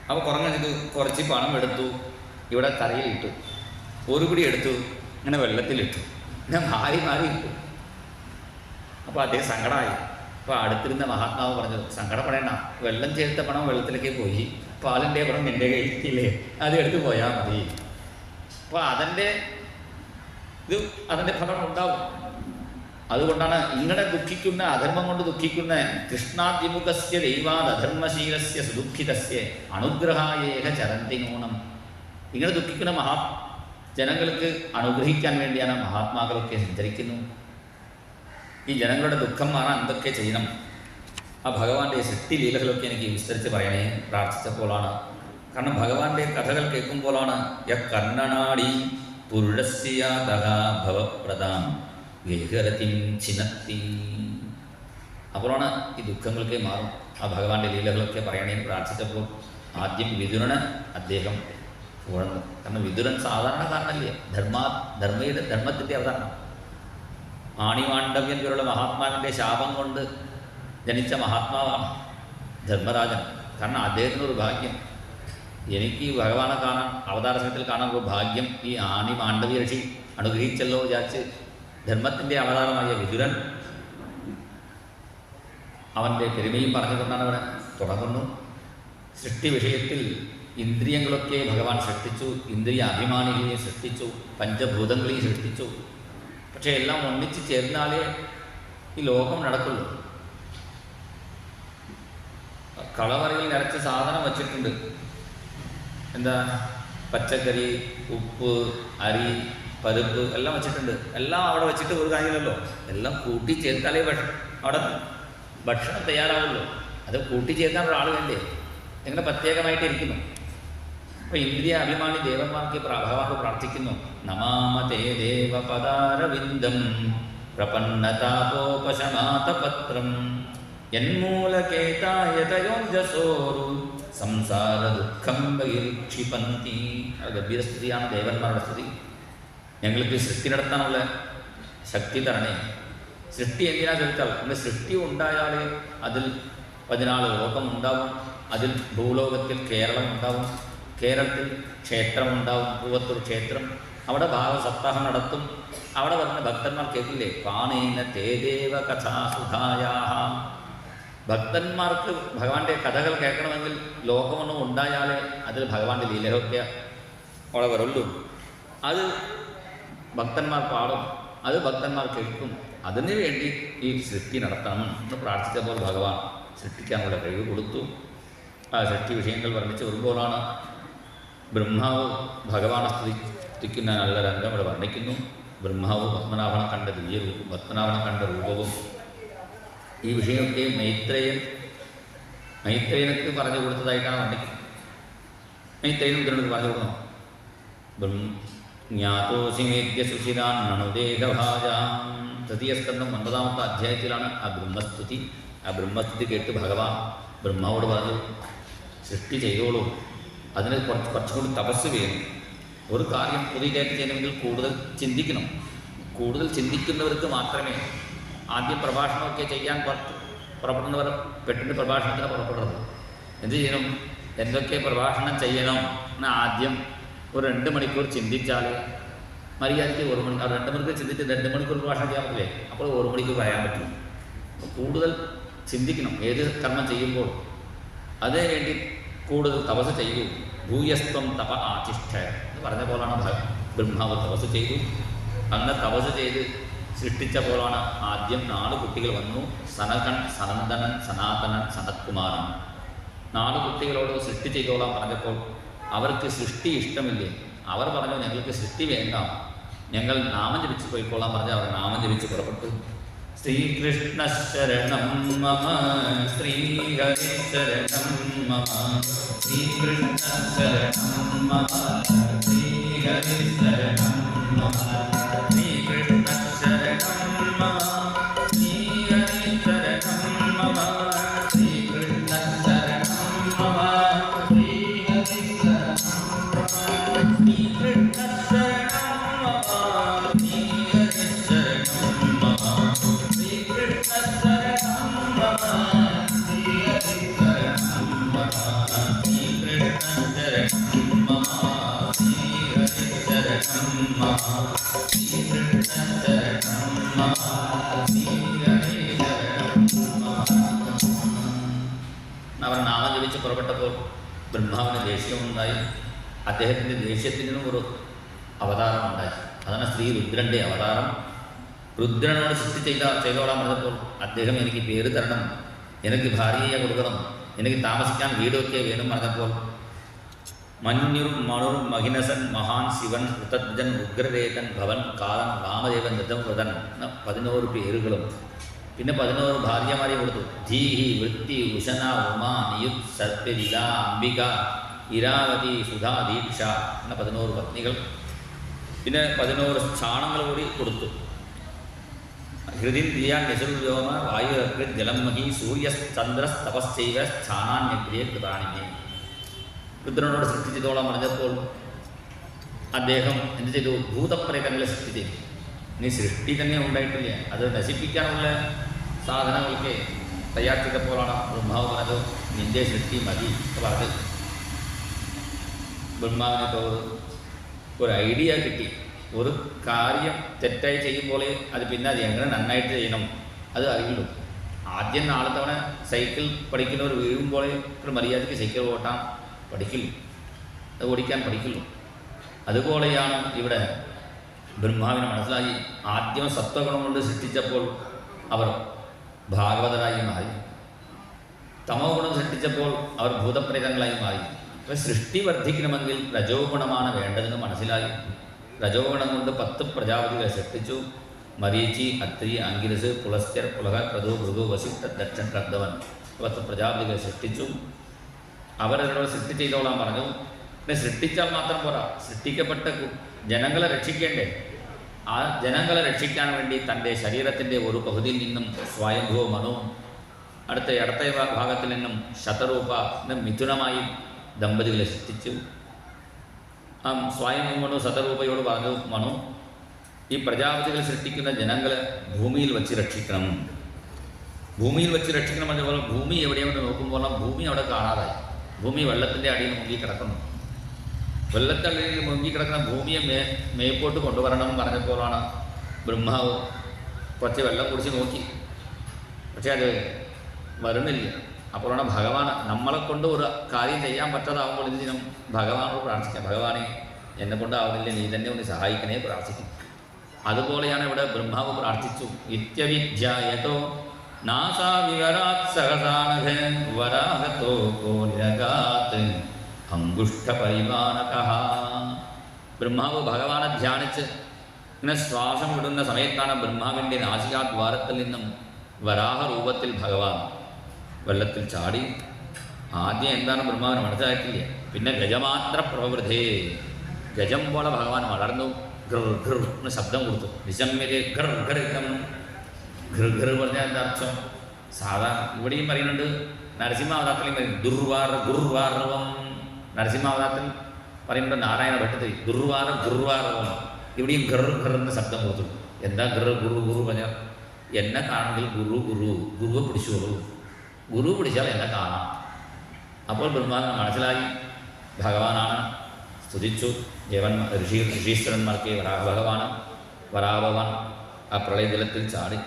S1: അപ്പോൾ കുരങ്ങൻ ഇത് കുറച്ച് പണം എടുത്തു, ഇവിടെ കരയിലിട്ടു, ഒരു പിടി എടുത്തു, ഇങ്ങനെ വെള്ളത്തിലിട്ടു, ഇങ്ങനെ മാറി മാറി ഇട്ടു. അപ്പോൾ അദ്ദേഹം സങ്കടമായി. അപ്പോൾ അടുത്തിരുന്ന മഹാത്മാവ് പറഞ്ഞത്, സങ്കടപ്പെടേണ്ട, വെള്ളം ചേർത്ത പണം വെള്ളത്തിലേക്ക് പോയി, പാലിൻ്റെ പണം എൻ്റെ കയ്യിലില്ലേ, അത് എടുത്ത് പോയാൽ മതി. അപ്പോൾ അതിൻ്റെ ഫലം ഉണ്ടാവും. അതുകൊണ്ടാണ് ഇങ്ങനെ ദുഃഖിക്കുന്ന, അധർമ്മം കൊണ്ട് ദുഃഖിക്കുന്ന കൃഷ്ണാദ്വിമുഖസ്യ ദൈവാദ് അധർമ്മശീലസ്യ സുദുഃഖിതസ്യ അനുഗ്രഹായേഹ ചരന്തിനൂണം. ഇങ്ങനെ ദുഃഖിക്കുന്ന ജനങ്ങൾക്ക് അനുഗ്രഹിക്കാൻ വേണ്ടിയാണ് മഹാത്മാക്കളൊക്കെ സഞ്ചരിക്കുന്നു. ഈ ജനങ്ങളുടെ ദുഃഖം മാറാൻ എന്തൊക്കെ ചെയ്യണം? ആ ഭഗവാന്റെ സൃഷ്ടി ലീലകളൊക്കെ എനിക്ക് വിസ്തരിച്ച് പറയണേ പ്രാർത്ഥിച്ചപ്പോഴാണ്. കാരണം ഭഗവാന്റെ കഥകൾ കേൾക്കുമ്പോഴാണ് കർണനാടി പുരുഷസ്യാതകാഭവപ്രദാം ഗേഹരതിം ചിനത്തി. അപ്പോഴാണ് ഈ ദുഃഖങ്ങളൊക്കെ മാറും. ആ ഭഗവാന്റെ ലീലകളൊക്കെ പറയണേ പ്രാർത്ഥിച്ചപ്പോൾ ആദ്യം വിതുരന് അദ്ദേഹം ഉഴന്നു. കാരണം വിതുരൻ സാധാരണക്കാരനല്ലേ, ധർമ്മത്തിൻ്റെ അവതരണം. ആണിമാണ്ഡവ്യൻ പോലുള്ള മഹാത്മാവിൻ്റെ ശാപം കൊണ്ട് ജനിച്ച മഹാത്മാവാണ് ധർമ്മരാജൻ. കാരണം അദ്ദേഹത്തിനൊരു ഭാഗ്യം, എനിക്ക് ഈ ഭഗവാനെ കാണാൻ, അവതാര സമയത്തിൽ കാണാൻ ഒരു ഭാഗ്യം ഈ മാണ്ഡവ്യ ഋഷി അനുഗ്രഹിച്ചല്ലോ വിചാരിച്ച് ധർമ്മത്തിൻ്റെ അവതാരമായ വിതുരൻ അവൻ്റെ പെരുമയും പറഞ്ഞുകൊണ്ടാണ് അവിടെ തുടങ്ങുന്നു. സൃഷ്ടി വിഷയത്തിൽ ഇന്ദ്രിയങ്ങളൊക്കെ ഭഗവാൻ സൃഷ്ടിച്ചു, ഇന്ദ്രിയ അഭിമാനികളെ സൃഷ്ടിച്ചു, പഞ്ചഭൂതങ്ങളെയും സൃഷ്ടിച്ചു. പക്ഷേ എല്ലാം ഒന്നിച്ച് ചേർന്നാലേ ഈ ലോകം നടക്കുള്ളൂ. കളവറയിൽ നിറച്ച സാധനം വച്ചിട്ടുണ്ട്. എന്താ, പച്ചക്കറി, ഉപ്പ്, അരി, പരിപ്പ് എല്ലാം വെച്ചിട്ടുണ്ട്. എല്ലാം അവിടെ വെച്ചിട്ട് ഒരു കാര്യമില്ലല്ലോ. എല്ലാം കൂട്ടി ചേർത്താലേ അവിടെ ഭക്ഷണം തയ്യാറാവുള്ളൂ. അത് കൂട്ടി ചേർക്കാൻ ഒരാൾ വേണ്ടേ? എങ്ങനെ പ്രത്യേകമായിട്ടിരിക്കുന്നു. അപ്പോൾ ഇന്ദ്രിയ അഭിമാനി ദേവന്മാർക്ക് ഭഗവാൻ പ്രാർത്ഥിക്കുന്നു, നമാമതേ ദേവപദാരവിന്ദം പ്രപന്നതാപോപശമാതപത്രം യന്മൂലകേതായതയോജസോരു സംസാര ദുഃഖം ബഹിർക്ഷിപന്തി. അത് ഗംഭീരസ്തുതിയാണ് ദേവന്മാരുടെ സ്തുതി. ഞങ്ങൾക്ക് സൃഷ്ടി നടത്താനുള്ള ശക്തി തരണേ. സൃഷ്ടി എന്തിനാ ചോദിച്ചാൽ, നമ്മുടെ സൃഷ്ടി ഉണ്ടായാൽ അതിൽ 14 ലോകം ഉണ്ടാവും. അതിൽ ഭൂലോകത്തിൽ കേരളം ഉണ്ടാവും. കേരളത്തിൽ ക്ഷേത്രമുണ്ടാവും, പൂവത്തൂർ ക്ഷേത്രം. അവിടെ ഭാവസപ്താഹം നടത്തും. അവിടെ വരുന്ന ഭക്തന്മാർ കേൾക്കില്ലേ, പാണേന തേദേവ കഥാസുധായാഹ. ഭക്തന്മാർക്ക് ഭഗവാന്റെ കഥകൾ കേൾക്കണമെങ്കിൽ ലോകമൊന്നും ഉണ്ടായാലേ അതിൽ ഭഗവാന്റെ ലീലയൊക്കെ അവിടെ വരുള്ളൂ. അത് ഭക്തന്മാർ പാടും, അത് ഭക്തന്മാർ കേൾക്കും. അതിനു വേണ്ടി ഈ സൃഷ്ടി നടത്തണം എന്ന് പ്രാർത്ഥിച്ചപ്പോൾ ഭഗവാൻ സൃഷ്ടിക്കാനുള്ള കഴിവ് കൊടുത്തു. ആ സൃഷ്ടി വിഷയങ്ങൾ വർണ്ണിച്ച് വരുമ്പോഴാണ് ബ്രഹ്മാവ് ഭഗവാനെ സ്തുതിക്കുന്ന നല്ല രംഗം ഇവിടെ വർണ്ണിക്കുന്നു. ബ്രഹ്മാവ് പത്മനാഭനെ കണ്ട ദിവ്യരൂപം, പത്മനാഭനെ കണ്ട രൂപവും ഈ വിഷയമൊക്കെ മൈത്രേയനക്ക് പറഞ്ഞു കൊടുത്തതായിട്ടാണ് വർണ്ണിക്കുന്നത്. മൈത്രേയനും ഇതിനോട് പറഞ്ഞു കൊടുക്കണം. ജ്ഞാതോസിമേദ്യ സുശിരാൻ നണുദേഹഭാജാം. തൃതീയ സ്കന്ധം 9ാമത്തെ അധ്യായത്തിലാണ് ആ ബ്രഹ്മസ്തുതി. ആ ബ്രഹ്മസ്തുതി കേട്ട് ഭഗവാൻ ബ്രഹ്മാവോട് പറഞ്ഞു, സൃഷ്ടി ചെയ്തോളൂ, അതിന് കുറച്ചുകൂടി തപസ് വേണം. ഒരു കാര്യം പുതിയതായിട്ട് ചെയ്യണമെങ്കിൽ കൂടുതൽ ചിന്തിക്കണം. കൂടുതൽ ചിന്തിക്കുന്നവർക്ക് മാത്രമേ ആദ്യം പ്രഭാഷണമൊക്കെ ചെയ്യാൻ പുറപ്പെടുന്നവർ പെട്ടെന്ന് പ്രഭാഷണത്തിന് പുറപ്പെടുന്നത്. എന്ത് ചെയ്യണം, എന്തൊക്കെ പ്രഭാഷണം ചെയ്യണം എന്ന് ആദ്യം ഒരു 2 മണിക്കൂർ ചിന്തിച്ചാൽ മര്യാദയ്ക്ക് 1 മണിക്കൂർ, 2 മണിക്കൂർ ചിന്തിച്ച് 2 മണിക്കൂർ പ്രഭാഷണം ചെയ്യാൻ പറ്റില്ലേ? അപ്പോൾ 1 മണിക്കൂർ പറയാൻ പറ്റും. കൂടുതൽ ചിന്തിക്കണം ഏത് കർമ്മം ചെയ്യുമ്പോൾ. അതിനു വേണ്ടി കൂടുതൽ തപസ് ചെയ്തു. ഭൂയസ്ത്വം തപ ആചിഷ്ഠ എന്ന് പറഞ്ഞ പോലാണ് ബ്രഹ്മാവ് തപസ് ചെയ്തു. അങ്ങനെ തപസ് ചെയ്ത് സൃഷ്ടിച്ച പോലാണ് ആദ്യം 4 കുട്ടികൾ വന്നു. സനകൻ, സനന്ദനൻ, സനാതനൻ, സനത്കുമാരൻ. 4 കുട്ടികളോട് സൃഷ്ടി ചെയ്തോളാൻ പറഞ്ഞപ്പോൾ അവർക്ക് സൃഷ്ടി ഇഷ്ടമില്ലേ. അവർ പറഞ്ഞു, ഞങ്ങൾക്ക് സൃഷ്ടി വേണ്ട, ഞങ്ങൾ നാമം ജപിച്ച് പോയിക്കോളാൻ പറഞ്ഞ് അവർ നാമം ജപിച്ച് പുറപ്പെട്ടു. ശ്രീകൃഷ്ണ ശരണം മമ, ശ്രീഹരി ശരണം മമ, ശ്രീകൃഷ്ണ ശരണം മമ, ശ്രീഹരി ശരണം മമ, ശ്രീകൃഷ്ണ ശരണം മമ, ശ്രീഹരി ശരണം മമ, ശ്രീകൃഷ്ണ ശരണം മമ, ശ്രീഹരി ശരണം അവർ നാമം ജപിച്ച് പുറപ്പെട്ടപ്പോൾ ബ്രഹ്മാവിന് ദേഷ്യമുണ്ടായി. അദ്ദേഹത്തിൻ്റെ ദേഷ്യത്തിനും ഒരു അവതാരമുണ്ടായി. അതാണ് ശ്രീ രുദ്രൻ്റെ അവതാരം. രുദ്രനോട് സൃഷ്ടി ചെയ്തോളാൻ പറഞ്ഞപ്പോൾ അദ്ദേഹം എനിക്ക് പേര് തരണം, എനിക്ക് ഭാര്യയെ കൊടുക്കണം, എനിക്ക് താമസിക്കാൻ വീടൊക്കെ വേണം പറഞ്ഞപ്പോൾ മഞ്ഞുർ മണുർ മഹിനസൻ മഹാൻ ശിവൻ കൃതജ്ഞൻ ഉഗ്രരേതൻ ഭവൻ കാലൻ വാമദേവൻ നൃതംവൃതൻ എന്ന 11 പേരുകളും പിന്നെ 11 ഭാര്യമാരെ കൊടുത്തു. ധീഹി വൃത്തി ഉഷന ഉമ നിയുത് സത്യജില അംബിക ഇരാവതി സുധാ ദീക്ഷ എന്ന 11 പത്നികൾ, പിന്നെ 11 സ്ഥാനങ്ങൾ കൂടി കൊടുത്തു. ഹൃദിന്ദ്രിയ നിസുർവ്യോമ വായു അഗ്നി ജലം മഹി സൂര്യ ചന്ദ്ര തപശ്ചൈവ സ്ഥാനാന്യഗ്രിയ കൃതാണിനെ. രുദ്രനോട് സൃഷ്ടി ചെയ്തോളാൻ പറഞ്ഞപ്പോൾ അദ്ദേഹം എന്ത് ചെയ്തു? ഭൂതപ്രേതങ്ങളെ സൃഷ്ടി ചെയ്തു. ഇനി സൃഷ്ടി തന്നെ ഉണ്ടായിട്ടില്ല, അത് നശിപ്പിക്കാനുള്ള സാധനങ്ങൾക്ക് തയ്യാർ ചെയ്തപ്പോഴാണ് ബ്രഹ്മാവ് പറഞ്ഞത് നിന്റെ സൃഷ്ടി മതി എന്ന് പറഞ്ഞത്. ബ്രഹ്മാവിനിപ്പോൾ ഒരു ഐഡിയ കിട്ടി. ഒരു കാര്യം തെറ്റായി ചെയ്യുമ്പോൾ അത് പിന്നെ അത് എങ്ങനെ നന്നായിട്ട് ചെയ്യണം അത് അറിയുള്ളൂ. ആദ്യം നാളെ തവണ സൈക്കിൾ പഠിക്കുന്നവർ വീഴുമ്പോൾ ഒരു മര്യാദയ്ക്ക് സൈക്കിൾ ഓട്ടാൻ പഠിക്കില്ല, അത് ഓടിക്കാൻ പഠിക്കുള്ളൂ. അതുപോലെയാണ് ഇവിടെ ബ്രഹ്മാവിനെ മനസ്സിലായി. ആദ്യം സത്വഗുണം കൊണ്ട് സൃഷ്ടിച്ചപ്പോൾ അവർ ഭാഗവതരായി മാറി, തമോ ഗുണം സൃഷ്ടിച്ചപ്പോൾ അവർ ഭൂതപ്രേതങ്ങളായി മാറി. അപ്പോൾ സൃഷ്ടി വർദ്ധിക്കണമെങ്കിൽ രജോ ഗുണമാണ് വേണ്ടതെന്ന് മനസ്സിലായി. രജോ ഗുണം കൊണ്ട് 10 പ്രജാപതികളെ സൃഷ്ടിച്ചു. മരീചി, അത്രി, അങ്കിരസ്, പുലസ്ത്യർ, പുലഹ, ക്രതു, ഭൃഗു, വസിഷ്ഠ, ദക്ഷൻ, കർദ്ദവൻ 10 പ്രജാപതികളെ സൃഷ്ടിച്ചു. അവരോട് സൃഷ്ടി ചെയ്തോളാൻ പറഞ്ഞു. പിന്നെ സൃഷ്ടിച്ചാൽ മാത്രം പോരാ, സൃഷ്ടിക്കപ്പെട്ട ജനങ്ങളെ രക്ഷിക്കേണ്ടേ? ആ ജനങ്ങളെ രക്ഷിക്കാൻ വേണ്ടി തൻ്റെ ശരീരത്തിൻ്റെ ഒരു പകുതിയിൽ നിന്നും സ്വയംഭൂ മനു, അടുത്ത ഭാഗത്തിൽ നിന്നും ശതരൂപ മിഥുനമായി ദമ്പതികളെ സൃഷ്ടിച്ചു. ആ സ്വയംഭൂ മനു ശതരൂപയോട് പറഞ്ഞു, മനു ഈ പ്രജാപതികൾ സൃഷ്ടിക്കുന്ന ജനങ്ങളെ ഭൂമിയിൽ വെച്ച് രക്ഷിക്കണം. ഭൂമിയിൽ വെച്ച് രക്ഷിക്കണം പറഞ്ഞപ്പോൾ ഭൂമി എവിടെയെന്ന് നോക്കുമ്പോൾ ഭൂമി അവിടെ കാണാതായി. ഭൂമി വെള്ളത്തിൻ്റെ അടിയിൽ മുങ്ങിക്കിടക്കുന്നു. വെള്ളത്തടിയിൽ മുങ്ങിക്കിടക്കുന്ന ഭൂമിയെ മേപ്പോട്ട് കൊണ്ടുവരണം പറഞ്ഞപ്പോഴാണ് ബ്രഹ്മാവ് കുറച്ച് വെള്ളം കുടിച്ച് നോക്കി. പക്ഷേ അത് വരുന്നില്ല. അപ്പോഴാണ് ഭഗവാൻ നമ്മളെ കൊണ്ട് ഒരു കാര്യം ചെയ്യാൻ പറ്റാതാവുമ്പോൾ ഇതിനും ഭഗവാനോട് പ്രാർത്ഥിക്കാം. ഭഗവാനെ എന്നെ കൊണ്ടാവുന്നില്ല, നീ തന്നെ ഒന്ന് സഹായിക്കണേ പ്രാർത്ഥിക്കും. അതുപോലെയാണ് ഇവിടെ ബ്രഹ്മാവ് പ്രാർത്ഥിച്ചു. ഇത്യവിദ്യായതോ നാസാ വിവരാത് സഹസാനഘൻ വരാഹതോ കോലകാത് അങ്കുഷ്ഠപരിമാനകഃ. ബ്രഹ്മാവ് ഭഗവാനെ ധ്യാനിച്ച് ഇങ്ങനെ ശ്വാസം വിടുന്ന സമയത്താണ് ബ്രഹ്മാവിൻ്റെ നാസികാദ്വാരത്തിൽ നിന്നും വരാഹ രൂപത്തിൽ ഭഗവാൻ വെള്ളത്തിൽ ചാടി. ആദ്യം എന്താണ് ബ്രഹ്മാവിന് മനസ്സിലാക്കില്ല. പിന്നെ ഗജമാത്ര പ്രവൃദ്ധേ, ഗജം പോലെ ഭഗവാൻ വളർന്നു. ഘർ ഘർ എന്ന് ശബ്ദം കൊടുത്തു. നിശമ്യതേ ഘർ ഘറിക്കം. ഘർ ഘർ പറഞ്ഞാൽ എന്താ അർത്ഥം? സാധാരണ ഇവിടെയും പറയുന്നുണ്ട്, നരസിംഹാവതാരത്തിലും പറയും ദുർവാര ഗുർവാരവം. നരസിംഹാവതാരത്തിൽ പറയുന്നുണ്ട് നാരായണ ഭട്ടത്തിൽ ദുർവാര ഗുർവാരവം. ഇവിടെയും ഘർ ഘർ എന്ന ശബ്ദം കൊടുത്തു. എന്താ ഘർ ഗുരു ഗുരു പറഞ്ഞാൽ എന്നെ കാണണമെങ്കിൽ ഗുരുവെ പിടിച്ചോളൂ, ഗുരു പിടിച്ചാൽ എന്നെ കാണാം. അപ്പോൾ ബ്രഹ്മാവിന് മനസ്സിലായി ഭഗവാനാണ്. സ്തുതിച്ചു. ഋഷീശ്വരന്മാർക്ക് വരാഹഭഗവാൻ ആ പ്രളയജലത്തിൽ ചാടി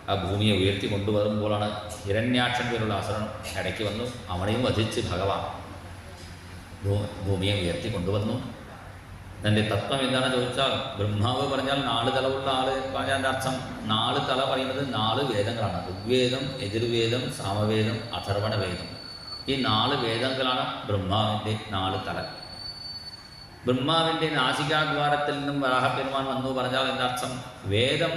S1: ആ ഭൂമിയെ ഉയർത്തി കൊണ്ടുവരുമ്പോഴാണ് ഹിരണ്യാക്ഷൻ പേരുള്ള അസുരൻ ഇടയ്ക്ക് വന്നു. അവനെയും വധിച്ച് ഭഗവാൻ ഭൂമിയെ ഉയർത്തി കൊണ്ടുവന്നു. എൻ്റെ തത്വം എന്താണ് ചോദിച്ചാൽ, ബ്രഹ്മാവ് പറഞ്ഞാൽ 4 തലമുള്ള ആൾ പറഞ്ഞാൽ എൻ്റെ അർത്ഥം 4 തല പറയുന്നത് 4 വേദങ്ങളാണ്. ഋഗ്വേദം, യജുർവേദം, സാമവേദം, അഥർവണ വേദം. ഈ 4 വേദങ്ങളാണ് ബ്രഹ്മാവിൻ്റെ 4 തല. ബ്രഹ്മാവിൻ്റെ നാസികാദ്വാരത്തിൽ നിന്നും വരാഹപെരുമാൻ വന്നു പറഞ്ഞാൽ എൻ്റെ അർത്ഥം വേദം.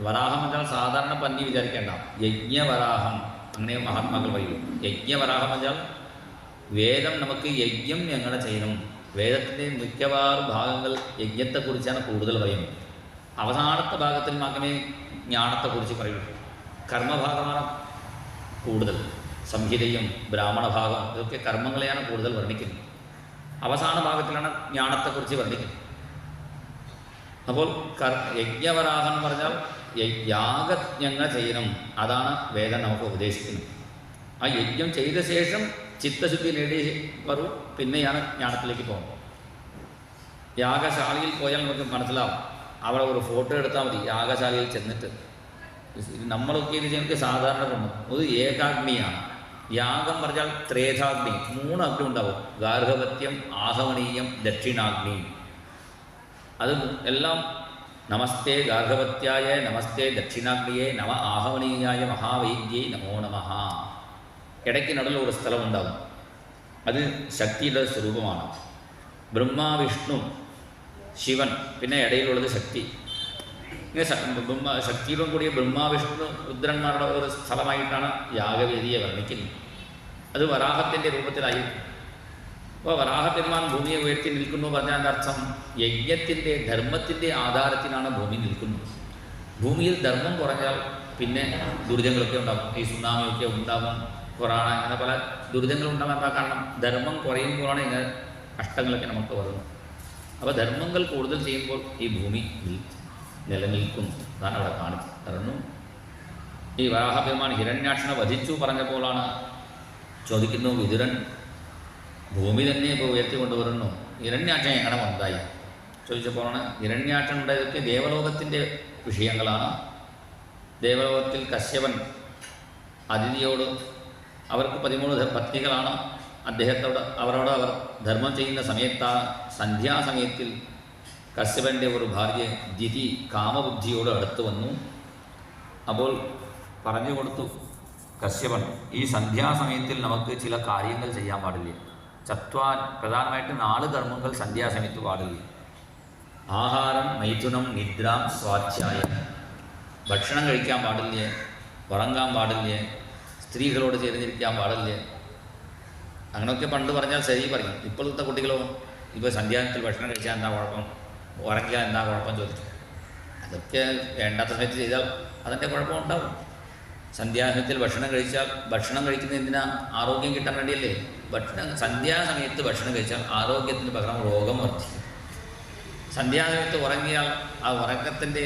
S1: വരാഹം എന്നാൽ സാധാരണ പന്നി വിചാരിക്കേണ്ട, യജ്ഞവരാഹം. അങ്ങനെ മഹാത്മാക്കൾ പറയും. യജ്ഞവരാഹം എന്നാൽ വേദം നമുക്ക് യജ്ഞം എങ്ങനെ ചെയ്യണം. വേദത്തിൻ്റെ മിക്കവാറും ഭാഗങ്ങൾ യജ്ഞത്തെക്കുറിച്ചാണ് കൂടുതൽ പറയുന്നത്. അവസാനത്തെ ഭാഗത്തിൽ മാത്രമേ ജ്ഞാനത്തെക്കുറിച്ച് പറയുള്ളൂ. കർമ്മഭാഗമാണ് കൂടുതൽ. സംഹിതയും ബ്രാഹ്മണ ഭാഗം ഇതൊക്കെ കർമ്മങ്ങളെയാണ് കൂടുതൽ വർണ്ണിക്കുന്നത്. അവസാന ഭാഗത്തിലാണ് ജ്ഞാനത്തെക്കുറിച്ച് വർണ്ണിക്കുന്നത്. അപ്പോൾ യജ്ഞവരാഹം എന്ന് പറഞ്ഞാൽ യാഗജ്ഞങ്ങൾ ചെയ്യണം. അതാണ് വേദം നമുക്ക് ഉപദേശിക്കുന്നത്. ആ യജ്ഞം ചെയ്ത ശേഷം ചിത്തശുദ്ധി നേടി വരും, പിന്നെയാണ് ജ്ഞാനത്തിലേക്ക് പോകുന്നത്. യാഗശാലയിൽ പോയാൽ നമുക്ക് മനസ്സിലാവും. അവിടെ ഒരു ഫോട്ടോ എടുത്താൽ മതി യാഗശാലയിൽ ചെന്നിട്ട്. നമ്മളൊക്കെ ഇത് ഞങ്ങൾക്ക് സാധാരണ കൊണ്ട് അത് ഏകാഗ്നിയാണ്. യാഗം പറഞ്ഞാൽ ത്രേതാഗ്നി, 3 അഗ്നി ഉണ്ടാവും. ഗാർഹപത്യം, ആഹവണീയം, ദക്ഷിണാഗ്നി. അത് എല്ലാം നമസ്തേ ഗാർഹപത്യായ, നമസ്തേ ദക്ഷിണാഗ്നിയെ, നമ ആഹവണീയായ മഹാവൈദ്യേ നമോ നമഃ. ഇടയ്ക്ക് നടുവിൽ ഒരു സ്ഥലമുണ്ടാകും. അത് ശക്തിയുടെ സ്വരൂപമാണ്. ബ്രഹ്മ, വിഷ്ണു, ശിവൻ, പിന്നെ ഇടയിലുള്ളത് ശക്തി. ഇങ്ങനെ ശക്തിയോടും കൂടിയ ബ്രഹ്മ, വിഷ്ണു, രുദ്രന്മാരുടെ ഒരു സ്ഥലമായിട്ടാണ് യാഗവേദിയെ വർണ്ണിക്കുന്നത്. അത് വരാഹത്തിൻ്റെ രൂപത്തിലായി. അപ്പോൾ വരാഹപെരുമാൻ ഭൂമിയെ ഉയർത്തി നിൽക്കുന്നു പറഞ്ഞാൽ എൻ്റെ അർത്ഥം യജ്ഞത്തിൻ്റെ ധർമ്മത്തിൻ്റെ ആധാരത്തിലാണ് ഭൂമി നിൽക്കുന്നത്. ഭൂമിയിൽ ധർമ്മം കുറഞ്ഞാൽ പിന്നെ ദുരിതങ്ങളൊക്കെ ഉണ്ടാകും. ഈ സുനാമിയൊക്കെ ഉണ്ടാകും, കൊറോണ, അങ്ങനെ പല ദുരിതങ്ങളുണ്ടാകാൻ എന്താ കാരണം? ധർമ്മം കുറയുമ്പോഴാണ് ഇങ്ങനെ കഷ്ടങ്ങളൊക്കെ നമുക്ക് വരുന്നത്. അപ്പോൾ ധർമ്മങ്ങൾ കൂടുതൽ ചെയ്യുമ്പോൾ ഈ ഭൂമി നിലനിൽക്കുന്നു. അതാണ് അവിടെ കാണിച്ചത്. കാരണം ഈ വരാഹപെരുമാൻ ഹിരണ്യാക്ഷനെ വധിച്ചു പറഞ്ഞപ്പോഴാണ് ചോദിക്കുന്നു, വിതുരൻ ഭൂമി തന്നെ ഇപ്പോൾ ഉയർത്തിക്കൊണ്ടുവരുന്നു, ഹിരണ്യാക്ഷൻ എങ്ങനെ ഉണ്ടായി ചോദിച്ചപ്പോഴാണ് ഹിരണ്യാക്ഷൻ ഉണ്ടായതൊക്കെ ദേവലോകത്തിൻ്റെ വിഷയങ്ങളാണ്. ദേവലോകത്തിൽ കശ്യപൻ അതിഥിയോട്, അവർക്ക് 13 പത്നികളാണ്. അവരോട് അവർ ധർമ്മം ചെയ്യുന്ന സമയത്താണ് സന്ധ്യാസമയത്തിൽ കശ്യപൻ്റെ ഒരു ഭാര്യ ദിതി കാമബുദ്ധിയോട് അടുത്ത് വന്നു. അപ്പോൾ പറഞ്ഞു കൊടുത്തു കശ്യപൻ, ഈ സന്ധ്യാസമയത്തിൽ നമുക്ക് ചില കാര്യങ്ങൾ ചെയ്യാൻ പാടില്ല. ചത്വാൻ പ്രധാനമായിട്ട് 4 കർമ്മങ്ങൾ സന്ധ്യാസമയത്ത് പാടില്ല. ആഹാരം, മൈഥുനം, നിദ്രാം, സ്വാധ്യായം. ഭക്ഷണം കഴിക്കാൻ പാടില്ല, ഉറങ്ങാൻ പാടില്ല, സ്ത്രീകളോട് ചേർന്നിരിക്കാൻ പാടില്ല. അങ്ങനെയൊക്കെ പണ്ട് പറഞ്ഞാൽ ശരി പറയും. ഇപ്പോഴത്തെ കുട്ടികളോ ഇപ്പോൾ സന്ധ്യാസനത്തിൽ ഭക്ഷണം കഴിച്ചാൽ എന്താ കുഴപ്പം, ഉറങ്ങിയാൽ എന്താ കുഴപ്പം ചോദിച്ചു. അതൊക്കെ വേണ്ടാത്ത സമയത്ത് ചെയ്താൽ അതിൻ്റെ കുഴപ്പമുണ്ടാവും. സന്ധ്യാസനത്തിൽ ഭക്ഷണം കഴിച്ചാൽ, ഭക്ഷണം കഴിക്കുന്നത് എന്തിനാ? ആരോഗ്യം കിട്ടാൻ വേണ്ടിയല്ലേ. സന്ധ്യാസമയത്ത് ഭക്ഷണം കഴിച്ചാൽ ആരോഗ്യത്തിന് പകരം രോഗം വർദ്ധിക്കും. സന്ധ്യാസമയത്ത് ഉറങ്ങിയാൽ ആ ഉറക്കത്തിൻ്റെ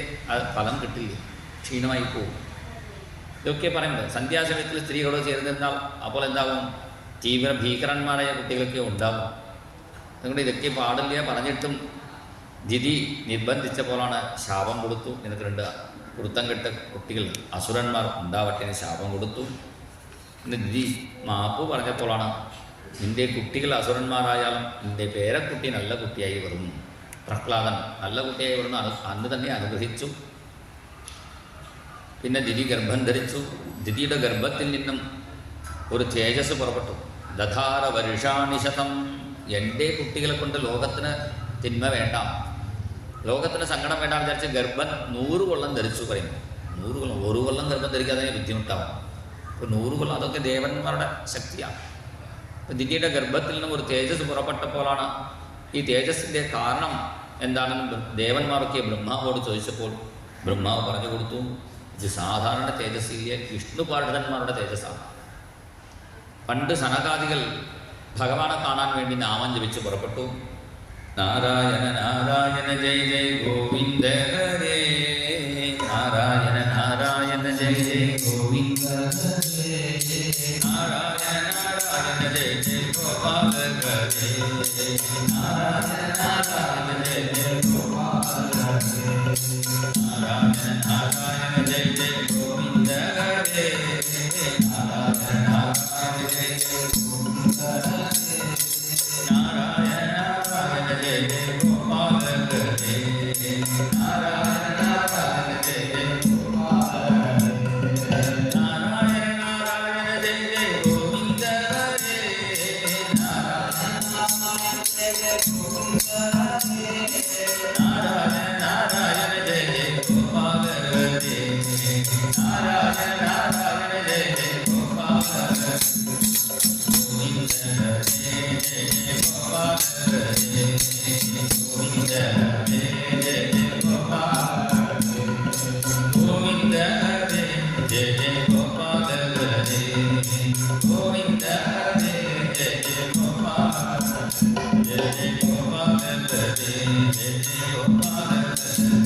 S1: ഫലം കിട്ടില്ല, ക്ഷീണമായി പോകും. ഇതൊക്കെ പറയുന്നത്. സന്ധ്യാസമയത്തിൽ സ്ത്രീകളോട് ചേർന്നിരുന്നാൽ അപ്പോൾ എന്താകും? തീവ്ര ഭീകരന്മാരായ കുട്ടികളൊക്കെ ഉണ്ടാകും. അതുകൊണ്ട് ഇതൊക്കെ പാടില്ല പറഞ്ഞിട്ടും ദിതി നിർബന്ധിച്ചപ്പോഴാണ് ശാപം കൊടുത്തു. നിനക്ക് 2 കുരുത്തം കെട്ട കുട്ടികൾ അസുരന്മാർ ഉണ്ടാവട്ടെ എന്ന് ശാപം കൊടുത്തു. പിന്നെ ദിതി മാപ്പ് പറഞ്ഞപ്പോഴാണ് നിൻ്റെ കുട്ടികൾ അസുരന്മാരായാലും നിൻ്റെ പേരക്കുട്ടി നല്ല കുട്ടിയായി വരുന്നു. പ്രഹ്ലാദൻ നല്ല കുട്ടിയായി വരുന്നു. അന്ന് തന്നെ അനുഗ്രഹിച്ചു. പിന്നെ ദിതി ഗർഭം ധരിച്ചു. ദിതിയുടെ ഗർഭത്തിൽ നിന്നും ഒരു തേജസ് പുറപ്പെട്ടു. ദധാര വർഷാണിശതം. എൻ്റെ കുട്ടികളെ കൊണ്ട് ലോകത്തിന് തിന്മ വേണ്ട, ലോകത്തിന് സങ്കടം വേണ്ട വിചാരിച്ച് ഗർഭം 100 കൊല്ലം ധരിച്ചു പറയുന്നു. 100 കൊല്ലം, 1 കൊല്ലം ഗർഭം ധരിക്കാതെ ബുദ്ധിമുട്ടാവും. അപ്പോൾ 100 കൊല്ലം അതൊക്കെ ദേവന്മാരുടെ ശക്തിയാണ്. അപ്പോൾ ദിതിയുടെ ഗർഭത്തിൽ നിന്നും ഒരു തേജസ് പുറപ്പെട്ടപ്പോഴാണ് ഈ തേജസ്സിൻ്റെ കാരണം എന്താണെന്ന് ദേവന്മാരൊക്കെ ബ്രഹ്മാവോട് ചോദിച്ചപ്പോൾ ബ്രഹ്മാവ് പറഞ്ഞു കൊടുത്തു, ഇത് സാധാരണ തേജസ്സിലെ വിഷ്ണുപാഠകന്മാരുടെ തേജസ്സാണ്. പണ്ട് സനകാദികൾ ഭഗവാനെ കാണാൻ വേണ്ടി നാമം ജപിച്ച് പുറപ്പെട്ടു. നാരായണ നാരായണ ജയ ജയ ഗോവിന്ദ ഹരേ, നാരായണ നാരായണ ജയ ജയ ഗോവിന്ദ ഹരേ, നാരായണ നാരായണ ജയ ജയ ഗോപാല ഹരേ, നാരായണ നാരായണ ജയ ജയ ഗോപാല ഹരേ, നാരായണ നാരായണ ജയ ജയ ഗോവിന്ദ ഹരേ, നാരായണ നാരായണ ജയ ജയ ഗോവിന്ദ ഹരേ, നാരായണ നാരായണ ജയ ജയ ഗോപാല ഹരേ, നാരായണ നാരായണ ജയ ജയ ഗോപാല ഹരേ, നാരായണ നാരായണ ജയ ജയ ഗോവിന്ദ ഹരേ, നാരായണ നാരായണ ജയ ജയ ഗോവിന്ദ ഹരേ, നാരായണ നാരായണ ജയ ജയ ഗോപാല ഹരേ, നാരായണ നാരായണ ജയ ജയ ഗോപാല ഹരേ, ഗോവിന്ദ ഹരേ ജയ ജയ ഗോപാല ഹരേ, ഗോവിന്ദ ഹരേ ജയ ജയ ഗോപാല ഹരേ, ഗോവിന്ദ ഹരേ ജയ ജയ ഗോപാല ഹരേ, ഗോവിന്ദ ഹരേ ജയ ജയ ഗോപാല ഹരേ, ജയ ജയ ഗോപാല ഹരേ, ജയ ജയ ഗോപാല ഹരേ.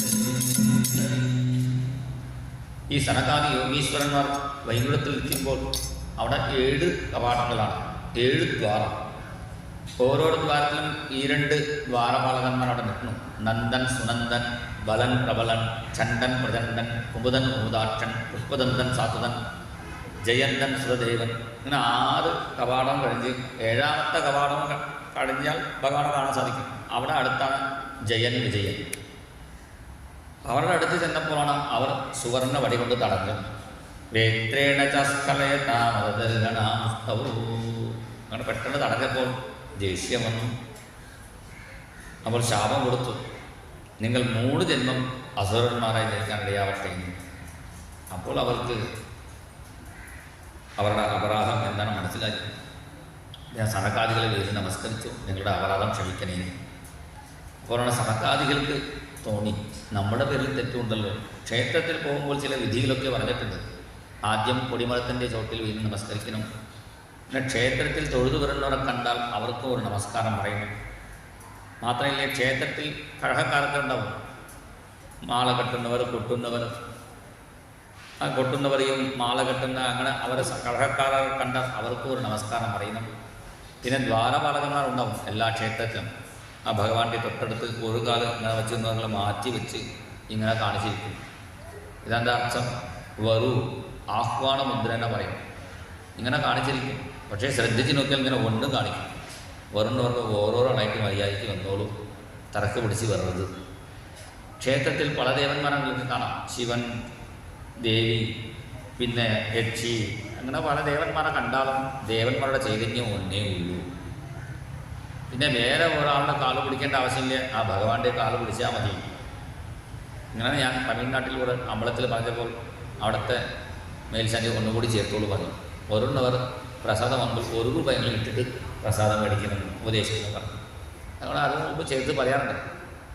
S1: ഈ സനകാദി യോഗീശ്വരന്മാർ വൈകുണ്ഠത്തിൽ എത്തുമ്പോൾ അവിടെ 7 കവാടങ്ങളാണ്, 7 ദ്വാരം. ഓരോരോ ദ്വാരത്തിലും ഈ 2 ദ്വാരപാലകന്മാർ അവിടെ നിൽക്കുന്നു. നന്ദൻ സുനന്ദൻ, ബലൻ പ്രബലൻ, ചണ്ടൻ പ്രചണ്ഡൻ, കുമുദൻ കുമുദാക്ഷൻ, പുഷ്പദന്തൻ സാത്വതൻ, ജയന്തൻ സുരദേവൻ. ഇങ്ങനെ 6 കവാടം കഴിഞ്ഞ് 7ാമത്തെ കവാടം കഴിഞ്ഞാൽ ഭഗവാനെ കാണാൻ സാധിക്കും. അവിടെ അടുത്താണ് ജയൻ വിജയൻ. അവരുടെ അടുത്ത് ചെന്നപ്പോഴാണ് അവർ സുവർണ വടി കൊണ്ട് തടഞ്ഞത്. വേത്രേണ അങ്ങനെ പെട്ടെന്ന് തടഞ്ഞപ്പോൾ ദേഷ്യം വന്നു. അപ്പോൾ ശാപം കൊടുത്തു, നിങ്ങൾ 3 ജന്മം അസുരന്മാരായി ജനിക്കാൻ ഇടയാവട്ടെ. അപ്പോൾ അവർക്ക് അവരുടെ അപരാധം എന്താണ് മനസ്സിലാക്കി. ഞാൻ സനകാദികളെ വീട് നമസ്കരിച്ചു, നിങ്ങളുടെ അപരാധം ക്ഷമിക്കണേ. അപ്പോഴാണ് സനകാദികൾക്ക് തോന്നി, നമ്മുടെ പേരിൽ തെറ്റുണ്ടല്ലോ. ക്ഷേത്രത്തിൽ പോകുമ്പോൾ ചില വിധികളൊക്കെ പറഞ്ഞിട്ടുണ്ട്. ആദ്യം കൊടിമരത്തിൻ്റെ ചോട്ടിൽ വീട് നമസ്കരിക്കണം. പിന്നെ ക്ഷേത്രത്തിൽ തൊഴുതു വരുന്നവരെ കണ്ടാൽ അവർക്കും ഒരു നമസ്കാരം പറയണം. മാത്രമല്ല, ക്ഷേത്രത്തിൽ കഴകക്കാരൊക്കെ ഉണ്ടാവും, മാല കെട്ടുന്നവർ, കൊട്ടുന്നവർ. ആ കൊട്ടുന്നവരെയും മാല കെട്ടുന്ന അങ്ങനെ അവരെ കഴകക്കാരെ കണ്ടാൽ അവർക്കും ഒരു നമസ്കാരം പറയണം. പിന്നെ ദ്വാരപാലകന്മാരുണ്ടാവും എല്ലാ ക്ഷേത്രത്തിലും. ആ ഭഗവാന്റെ തൊട്ടടുത്ത് ഒരു കാലം ഇങ്ങനെ വെച്ച് മാറ്റി വെച്ച് ഇങ്ങനെ കാണിച്ചിരിക്കും. ഇതെന്താ അർത്ഥം? വറു ആഹ്വാന മുദ്ര എന്ന് പറയും. ഇങ്ങനെ കാണിച്ചിരിക്കും. പക്ഷേ ശ്രദ്ധിച്ച് നോക്കിയാൽ ഇങ്ങനെ ഒന്നും കാണിക്കും. വറുന്ന് പറഞ്ഞ് ഓരോരോളായിട്ട് മര്യാദയ്ക്ക് വന്നോളൂ, തറക്ക് പിടിച്ച് വരരുത്. ക്ഷേത്രത്തിൽ പല ദേവന്മാരെ നിങ്ങൾക്ക് കാണാം. ശിവൻ, ദേവി, പിന്നെ യക്ഷി, അങ്ങനെ പല ദേവന്മാരെ കണ്ടാലും ദേവന്മാരുടെ ചൈതന്യം ഒന്നേ ഉള്ളൂ. പിന്നെ വേറെ ഒരാളുടെ കാല് പിടിക്കേണ്ട ആവശ്യമില്ല, ആ ഭഗവാന്റെ കാല് പിടിച്ചാൽ മതി. ഇങ്ങനെ ഞാൻ തമിഴ്നാട്ടിൽ ഒരു അമ്പലത്തിൽ പറഞ്ഞപ്പോൾ അവിടുത്തെ മേൽശാന്തി ഒന്നുകൂടി ചേർത്തോളൂ പറഞ്ഞു. ഓരോന്നവർ പ്രസാദം വന്നപ്പോൾ 1 രൂപ ഇട്ടിട്ട് പ്രസാദം മേടിക്കണം ഉപദേശിക്കുന്നു പറഞ്ഞു. ഞങ്ങൾ അതിന് മുമ്പ് ചേർത്ത് പറയാറുണ്ട്,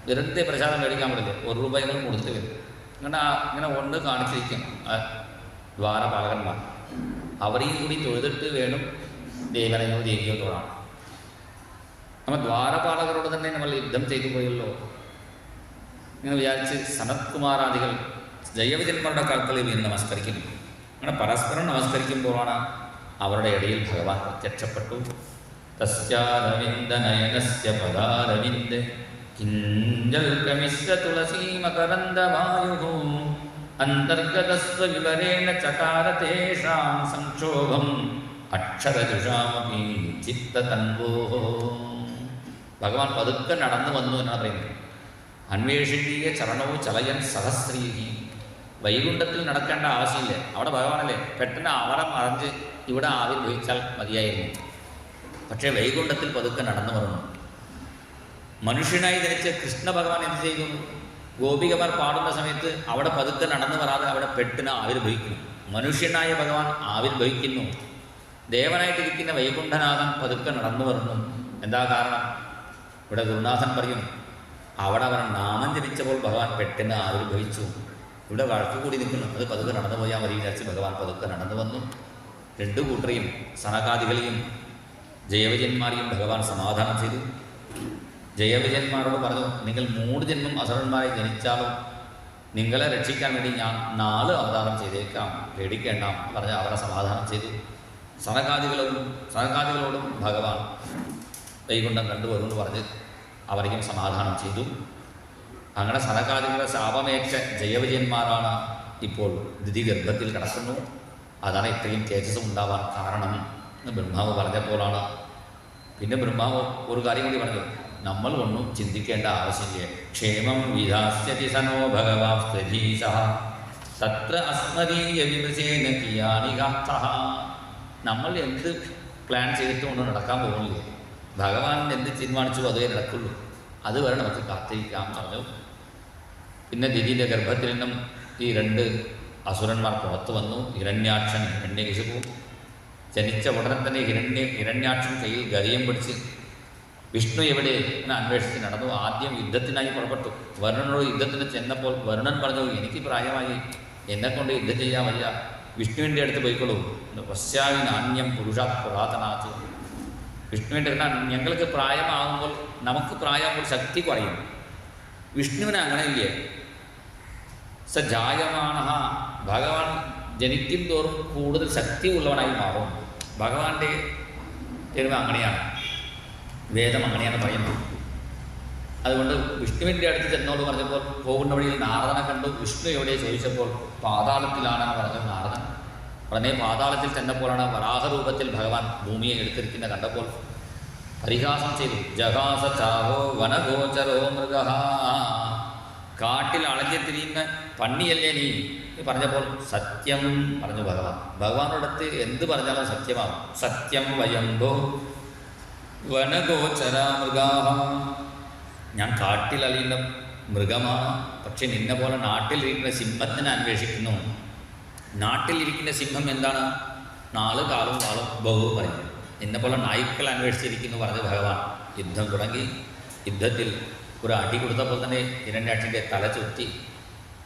S1: വെറുതെ പ്രസാദം മേടിക്കാൻ പറ്റില്ല, 1 രൂപ കൊടുത്തിട്ട് വരും. ഇങ്ങനെ ഒന്ന് കാണിച്ചിരിക്കും ആ ദ്വാരപാലകന്മാർ. അവരെയും കൂടി തൊഴുതിട്ട് വേണം ദേവനെയോ ദേവിയോ തൊഴാൻ. നമ്മൾ ദ്വാരപാലകരോട് തന്നെ നമ്മൾ യുദ്ധം ചെയ്തു പോയല്ലോ. ഇങ്ങനെ വിചാരിച്ച് സനത്കുമാരാദികൾ ജയവിജന്മാരുടെ കാൽക്കളിൽ വീണ് നമസ്കരിക്കുന്നു. അങ്ങനെ പരസ്പരം നമസ്കരിക്കുമ്പോഴാണ് അവരുടെ ഇടയിൽ ഭഗവാൻ പ്രത്യക്ഷപ്പെട്ടു. തസ്യാരവിന്ദനയനസ്യ പദാരവിന്ദ കിഞ്ചൽകമിശ്ര തുളസീമകരന്ദവായുഃ അന്തർഗതസ്വ വിവരേണ ചകാര തേഷാം സംക്ഷോഭം അക്ഷരജുഷാമപി ചിത്തതൻവോഃ. ഭഗവാൻ പതുക്കെ നടന്നു വന്നു എന്നാണ് പറയുന്നത്. അന്വേഷണീയ ചരണവും ചലയൻ സഹസ്രീഹി. വൈകുണ്ഠത്തിൽ നടക്കേണ്ട ആവശ്യമില്ല, അവിടെ ഭഗവാനല്ലേ, പെട്ടെന്ന് അവരെ മറിഞ്ഞ് ഇവിടെ ആവിർഭവിച്ചാൽ മതിയായിരുന്നു. പക്ഷേ വൈകുണ്ഠത്തിൽ പതുക്കെ നടന്നു വന്നു. മനുഷ്യനായി ജനിച്ച കൃഷ്ണ ഭഗവാൻ എന്ത് ചെയ്തു? ഗോപികമാർ പാടുന്ന സമയത്ത് അവിടെ പതുക്കെ നടന്നു വരാതെ അവിടെ പെട്ടെന്ന് ആവിർഭവിക്കുന്നു. മനുഷ്യനായ ഭഗവാൻ ആവിർഭവിക്കുന്നു. ദേവനായിട്ടിരിക്കുന്ന വൈകുണ്ഠനാഥൻ പതുക്കെ നടന്നു വരുന്നു. എന്താ കാരണം? ഇവിടെ ഗുരുനാഥൻ പറയുന്നു, അവിടെ അവർ നാമം ജപിച്ചപ്പോൾ ഭഗവാൻ പെട്ടെന്ന് ആവിർഭവിച്ചു. ഇവിടെ വഴക്ക് കൂടി നിൽക്കുന്നു, അത് പതുക്കെ നടന്നു പോയാൽ മതി വിചാരിച്ച് ഭഗവാൻ പതുക്കെ നടന്നു വന്നു. 2 കൂട്ടരെയും സനകാദികളെയും ജയവിജയന്മാരെയും ഭഗവാൻ സമാധാനം ചെയ്തു. ജയവിജയന്മാരോട് പറഞ്ഞു, നിങ്ങൾ 3 ജന്മം അസുരന്മാരായി ജനിച്ചാലും നിങ്ങളെ രക്ഷിക്കാൻ വേണ്ടി ഞാൻ 4 അവതാരം ചെയ്തേക്കാം, പേടിക്കേണ്ട പറഞ്ഞ് അവരെ സമാധാനം ചെയ്തു. സനകാദികളോടും ഭഗവാൻ വൈകുണ്ഠം കണ്ടുവരുമെന്ന് പറഞ്ഞ് അവരെയും സമാധാനം ചെയ്തു. അങ്ങനെ സനകാദികളുടെ ശാപമേറ്റ ജയവിജയന്മാരാണ് ഇപ്പോൾ ദിതിഗർഭത്തിൽ കിടക്കുന്നു. അതാണ് ഇത്രയും തേജസ്സും ഉണ്ടാവാൻ കാരണം എന്ന് ബ്രഹ്മാവ് പറഞ്ഞപ്പോഴാണ്. പിന്നെ ബ്രഹ്മാവ് ഒരു കാര്യം കൂടി പറഞ്ഞു, നമ്മൾ ഒന്നും ചിന്തിക്കേണ്ട ആവശ്യമില്ല. ക്ഷേമം വിധാസ്യതി സനോ ഭഗവാസ്ത്വധീശഃ തത്ര അസ്മദീയ വിമൃശേന കിയാനി ഗാർത്ഥഃ. നമ്മൾ എന്ത് പ്ലാൻ ചെയ്തിട്ട് കൊണ്ട് നടക്കാൻ പോകുന്നില്ല, ഭഗവാൻ എന്ത് തീരുമാനിച്ചു അതേ നടക്കുള്ളൂ, അതുവരെ നമുക്ക് കാത്തിരിക്കാം പറഞ്ഞു. പിന്നെ ദിതിയുടെ ഗർഭത്തിൽ നിന്നും ഈ 2 അസുരന്മാർ പുറത്തു വന്നു. ഹിരണ്യാക്ഷൻ, ഹിരണ്യകശിപു. ജനിച്ച ഉടനെ തന്നെ ഹിരണ്യാക്ഷൻ കയ്യിൽ ഗരിയം പിടിച്ച് വിഷ്ണു എവിടെ എന്ന് അന്വേഷിച്ച് നടന്നു. ആദ്യം യുദ്ധത്തിനായി പുറപ്പെട്ടു. വരുണനോട് യുദ്ധത്തിന് ചെന്നപ്പോൾ വരുണൻ പറഞ്ഞു, എനിക്ക് പ്രായമായി, എന്നെക്കൊണ്ട് യുദ്ധം ചെയ്യാൻ വയ്യ, വിഷ്ണുവിൻ്റെ അടുത്ത് പോയിക്കൊള്ളൂ. പശ്ചാവി നാണ്യം പുരുഷാത് പുരാതനാഥ്. വിഷ്ണുവിൻ്റെ ഞങ്ങൾക്ക് പ്രായമാകുമ്പോൾ, നമുക്ക് പ്രായമാകുമ്പോൾ ശക്തി കുറയും. വിഷ്ണുവിന് അങ്ങനെയില്ലേ. സ ജായമാന, ഭഗവാൻ ജനിക്കും തോറും കൂടുതൽ ശക്തി ഉള്ളവനായി മാറും. ഭഗവാന്റെ തെരുവ് അങ്ങനെയാണ്, വേദം അങ്ങനെയാണ് പറയുന്നത്. അതുകൊണ്ട് വിഷ്ണുവിൻ്റെ അടുത്ത് ചെന്നോട് പറഞ്ഞപ്പോൾ പോകുന്ന വഴിയിൽ നാരദനെ കണ്ടു. വിഷ്ണു എവിടെ ചോദിച്ചപ്പോൾ പാതാളത്തിലാണെന്ന് പറഞ്ഞത് നാരദൻ. ഉടനെ പാതാളത്തിൽ ചെന്നപ്പോഴാണ് വരാഹരൂപത്തിൽ ഭഗവാൻ ഭൂമിയെ എടുത്തിരിക്കുന്ന കണ്ടപ്പോൾ പരിഹാസം ചെയ്തു. ജഹാസ ചാഹോ വനഗോചരോ മൃഗ, കാട്ടിൽ അളഞ്ഞു തിരിയുന്ന പന്നിയല്ലേ നീ പറഞ്ഞപ്പോൾ സത്യം പറഞ്ഞു ഭഗവാൻ. ഭഗവാനോടത്ത് എന്ത് പറഞ്ഞാലും സത്യമാകും. സത്യം വയംഭോ വനഗോചര മൃഗാഹ, ഞാൻ കാട്ടിൽ അലിയുന്ന മൃഗമാണ്, പക്ഷെ നിന്നെ പോലെ നാട്ടിലിരിക്കുന്ന സിംഹത്തിനെ അന്വേഷിക്കുന്നു. നാട്ടിലിരിക്കുന്ന സിംഹം എന്താണ്? 4 കാലും വാളും ബഹു പറയും. നിന്നെ പോലെ നായ്ക്കൾ അന്വേഷിച്ചിരിക്കുന്നു പറഞ്ഞ് ഭഗവാൻ. യുദ്ധം തുടങ്ങി. യുദ്ധത്തിൽ ഒരു അടി കൊടുത്തപ്പോൾ തന്നെ ഹിരണ്യാക്ഷൻ്റെ തല ചുറ്റി.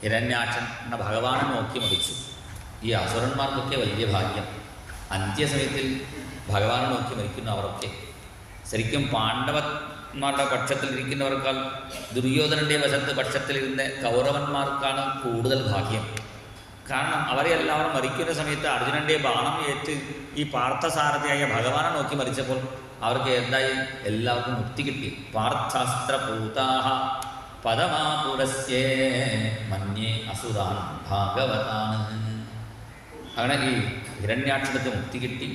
S1: ഹിരണ്യാക്ഷൻ എന്ന ഭഗവാനെ നോക്കി മരിച്ചു. ഈ അസുരന്മാർക്കൊക്കെ വലിയ ഭാഗ്യം. അന്ത്യസമയത്തിൽ ഭഗവാനെ നോക്കി മരിക്കുന്നു അവരൊക്കെ. ശരിക്കും പാണ്ഡവന്മാരുടെ പക്ഷത്തിലിരിക്കുന്നവർക്കാൾ ദുര്യോധനൻ്റെ പക്ഷത്തിലിരുന്ന കൗരവന്മാർക്കാണ് കൂടുതൽ ഭാഗ്യം. കാരണം അവരെ എല്ലാവരും മരിക്കുന്ന സമയത്ത് അർജുനൻ്റെ ബാണം ഏറ്റ് ഈ പാർത്ഥസാരഥിയായ ഭഗവാനെ നോക്കി മരിച്ചപ്പോൾ അവർക്ക് എന്തായി? എല്ലാവർക്കും മുക്തി കിട്ടി. പാർത്ഥാസ്ത്രപൂതാഹ പദമാപുരസ്യേ മന്യേ അസുരാൻ ഭാഗവതാണ്. അങ്ങനെ ഈ ഹിരണ്യാക്ഷനത്തിന് മുക്തി കിട്ടി.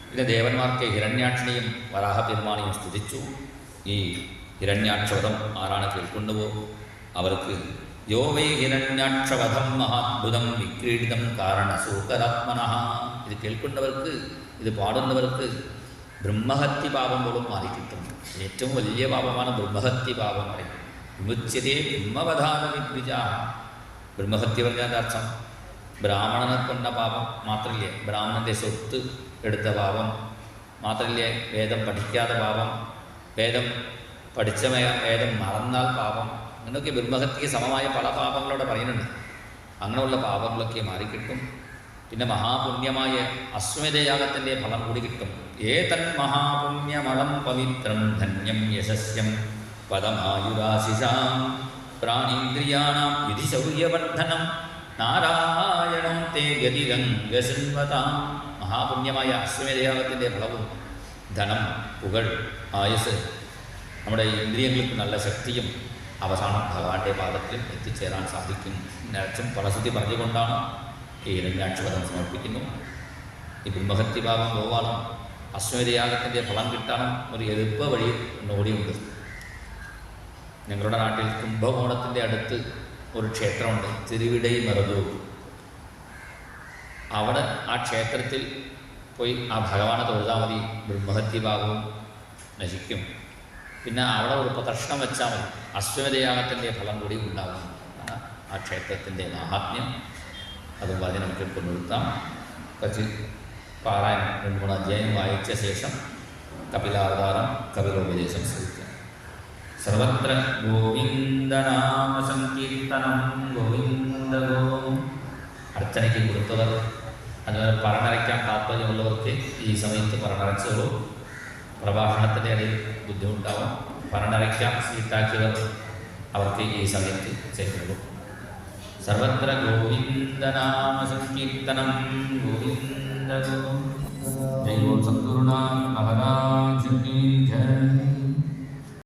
S1: പിന്നെ ദേവന്മാർക്ക് ഹിരണ്യാക്ഷനെയും വരാഹ പെരുമാണെയും സ്തുതിച്ചു. ഈ ഹിരണ്യാക്ഷവധം ആരാണ് കേൾക്കുന്നുവോ അവർക്ക് യോ വൈ ഹിരണ്യാക്ഷവധം മഹാത്ഭുതം വിക്രീഡിതം കാരണസൂകരാത്മന, ഇത് കേൾക്കുന്നവർക്ക്, ഇത് പാടുന്നവർക്ക് ബ്രഹ്മഹത്യ പാപം പോലും മാറിക്കിട്ടും. ഏറ്റവും വലിയ പാപമാണ് ബ്രഹ്മഹത്യ പാപം. വിമുച്യതേ ബ്രഹ്മവധാന വിദ്വിജ. ബ്രഹ്മഹത്യ പറഞ്ഞാൽ അർത്ഥം ബ്രാഹ്മണനെ കൊണ്ട പാപം മാത്രമില്ലേ, ബ്രാഹ്മണൻ്റെ സ്വത്ത് എടുത്ത പാപം മാത്രമില്ലേ, വേദം പഠിക്കാത്ത പാപം, വേദം പഠിച്ച വേദം മറന്നാൽ പാപം, അങ്ങനെയൊക്കെ ബ്രഹ്മഹത്യക്ക് സമമായ പല പാപങ്ങളോടെ പറയുന്നുണ്ട്. അങ്ങനെയുള്ള പാപങ്ങളൊക്കെ മാറിക്കിട്ടും. പിന്നെ മഹാപുണ്യമായ അശ്വമേധയാഗത്തിൻ്റെ ഫലം കൂടി കിട്ടും. ഏതൻ മഹാപുണ്യമളം പവിത്രം ധന്യം യശസ്യം പദമായുരാശിഷാം പ്രാണീന്ദ്രിയാണാം വിധിശൗര്യവർദ്ധനം നാരായണം തേ ഗതിരംഗശൃണ്വതാം. മഹാപുണ്യമായ അശ്വമേധയാഗത്തിൻ്റെ ഫലവും ധനം, പുകൾ, ആയുസ്, നമ്മുടെ ഇന്ദ്രിയങ്ങൾക്ക് നല്ല ശക്തിയും അവസാനം ഭഗവാന്റെ പാദത്തിൽ എത്തിച്ചേരാൻ സാധിക്കും. നേരച്ചും ഫലശ്രുതി പറഞ്ഞുകൊണ്ടാണ് ഈ ഹിരണ്യാക്ഷവധം സമർപ്പിക്കുന്നു. ഈ ബ്രഹ്മഹത്യ ഭാഗം പോവാനും അശ്വമേധയാഗത്തിൻ്റെ ഫലം കിട്ടാനും ഒരു എളുപ്പ വഴി ഓടിയുണ്ട്. ഞങ്ങളുടെ നാട്ടിൽ കുംഭകോണത്തിൻ്റെ അടുത്ത് ഒരു ക്ഷേത്രമുണ്ട്, തിരുവിടൈ മറുതൂർ. അവിടെ ആ ക്ഷേത്രത്തിൽ പോയി ആ ഭഗവാനെ തൊഴുതാൽ മതി, ബ്രഹ്മഹത്യ ഭാഗവും നശിക്കും. പിന്നെ അവിടെ ഒരു പ്രദർശനം വെച്ചാൽ മതി, അശ്വമേധയാഗത്തിൻ്റെ ഫലം കൂടി ഉണ്ടാകും. ആ ക്ഷേത്രത്തിൻ്റെ മാഹാത്മ്യം. അതും പറഞ്ഞ് നമുക്ക് കൊണ്ടുവരുത്താം. കുറച്ച് പാരായണം 2-3 അധ്യായം വായിച്ച ശേഷം കപിലാവതാരം, കപിലോപദേശം ശ്രമിക്കാം. സർവത്ര ഗോവിന്ദനാമ സങ്കീർത്തനം ഗോവിന്ദ ഗോ. അർച്ചനയ്ക്ക് കൊടുത്തവർ, അതുപോലെ പറഞ്ഞരയ്ക്കാൻ താല്പര്യമുള്ളവർക്ക് ഈ സമയത്ത് പറഞ്ഞരച്ചോളൂ. പ്രഭാഷണത്തിൻ്റെ ഇടയിൽ ബുദ്ധിമുട്ടാവും. പറഞ്ഞരയ്ക്കാൻ സീറ്റാക്കിയവർ അവർക്ക് ഈ സമയത്ത് ചെയ്തു. സർവത്ര ഗോവിന്ദനാമ സങ്കീർത്തനം ഗോവിന്ദ ഗോ. ജയ ഗോ സദ്ഗുരുനാഥ് മഹാരാജ് കി ജയ.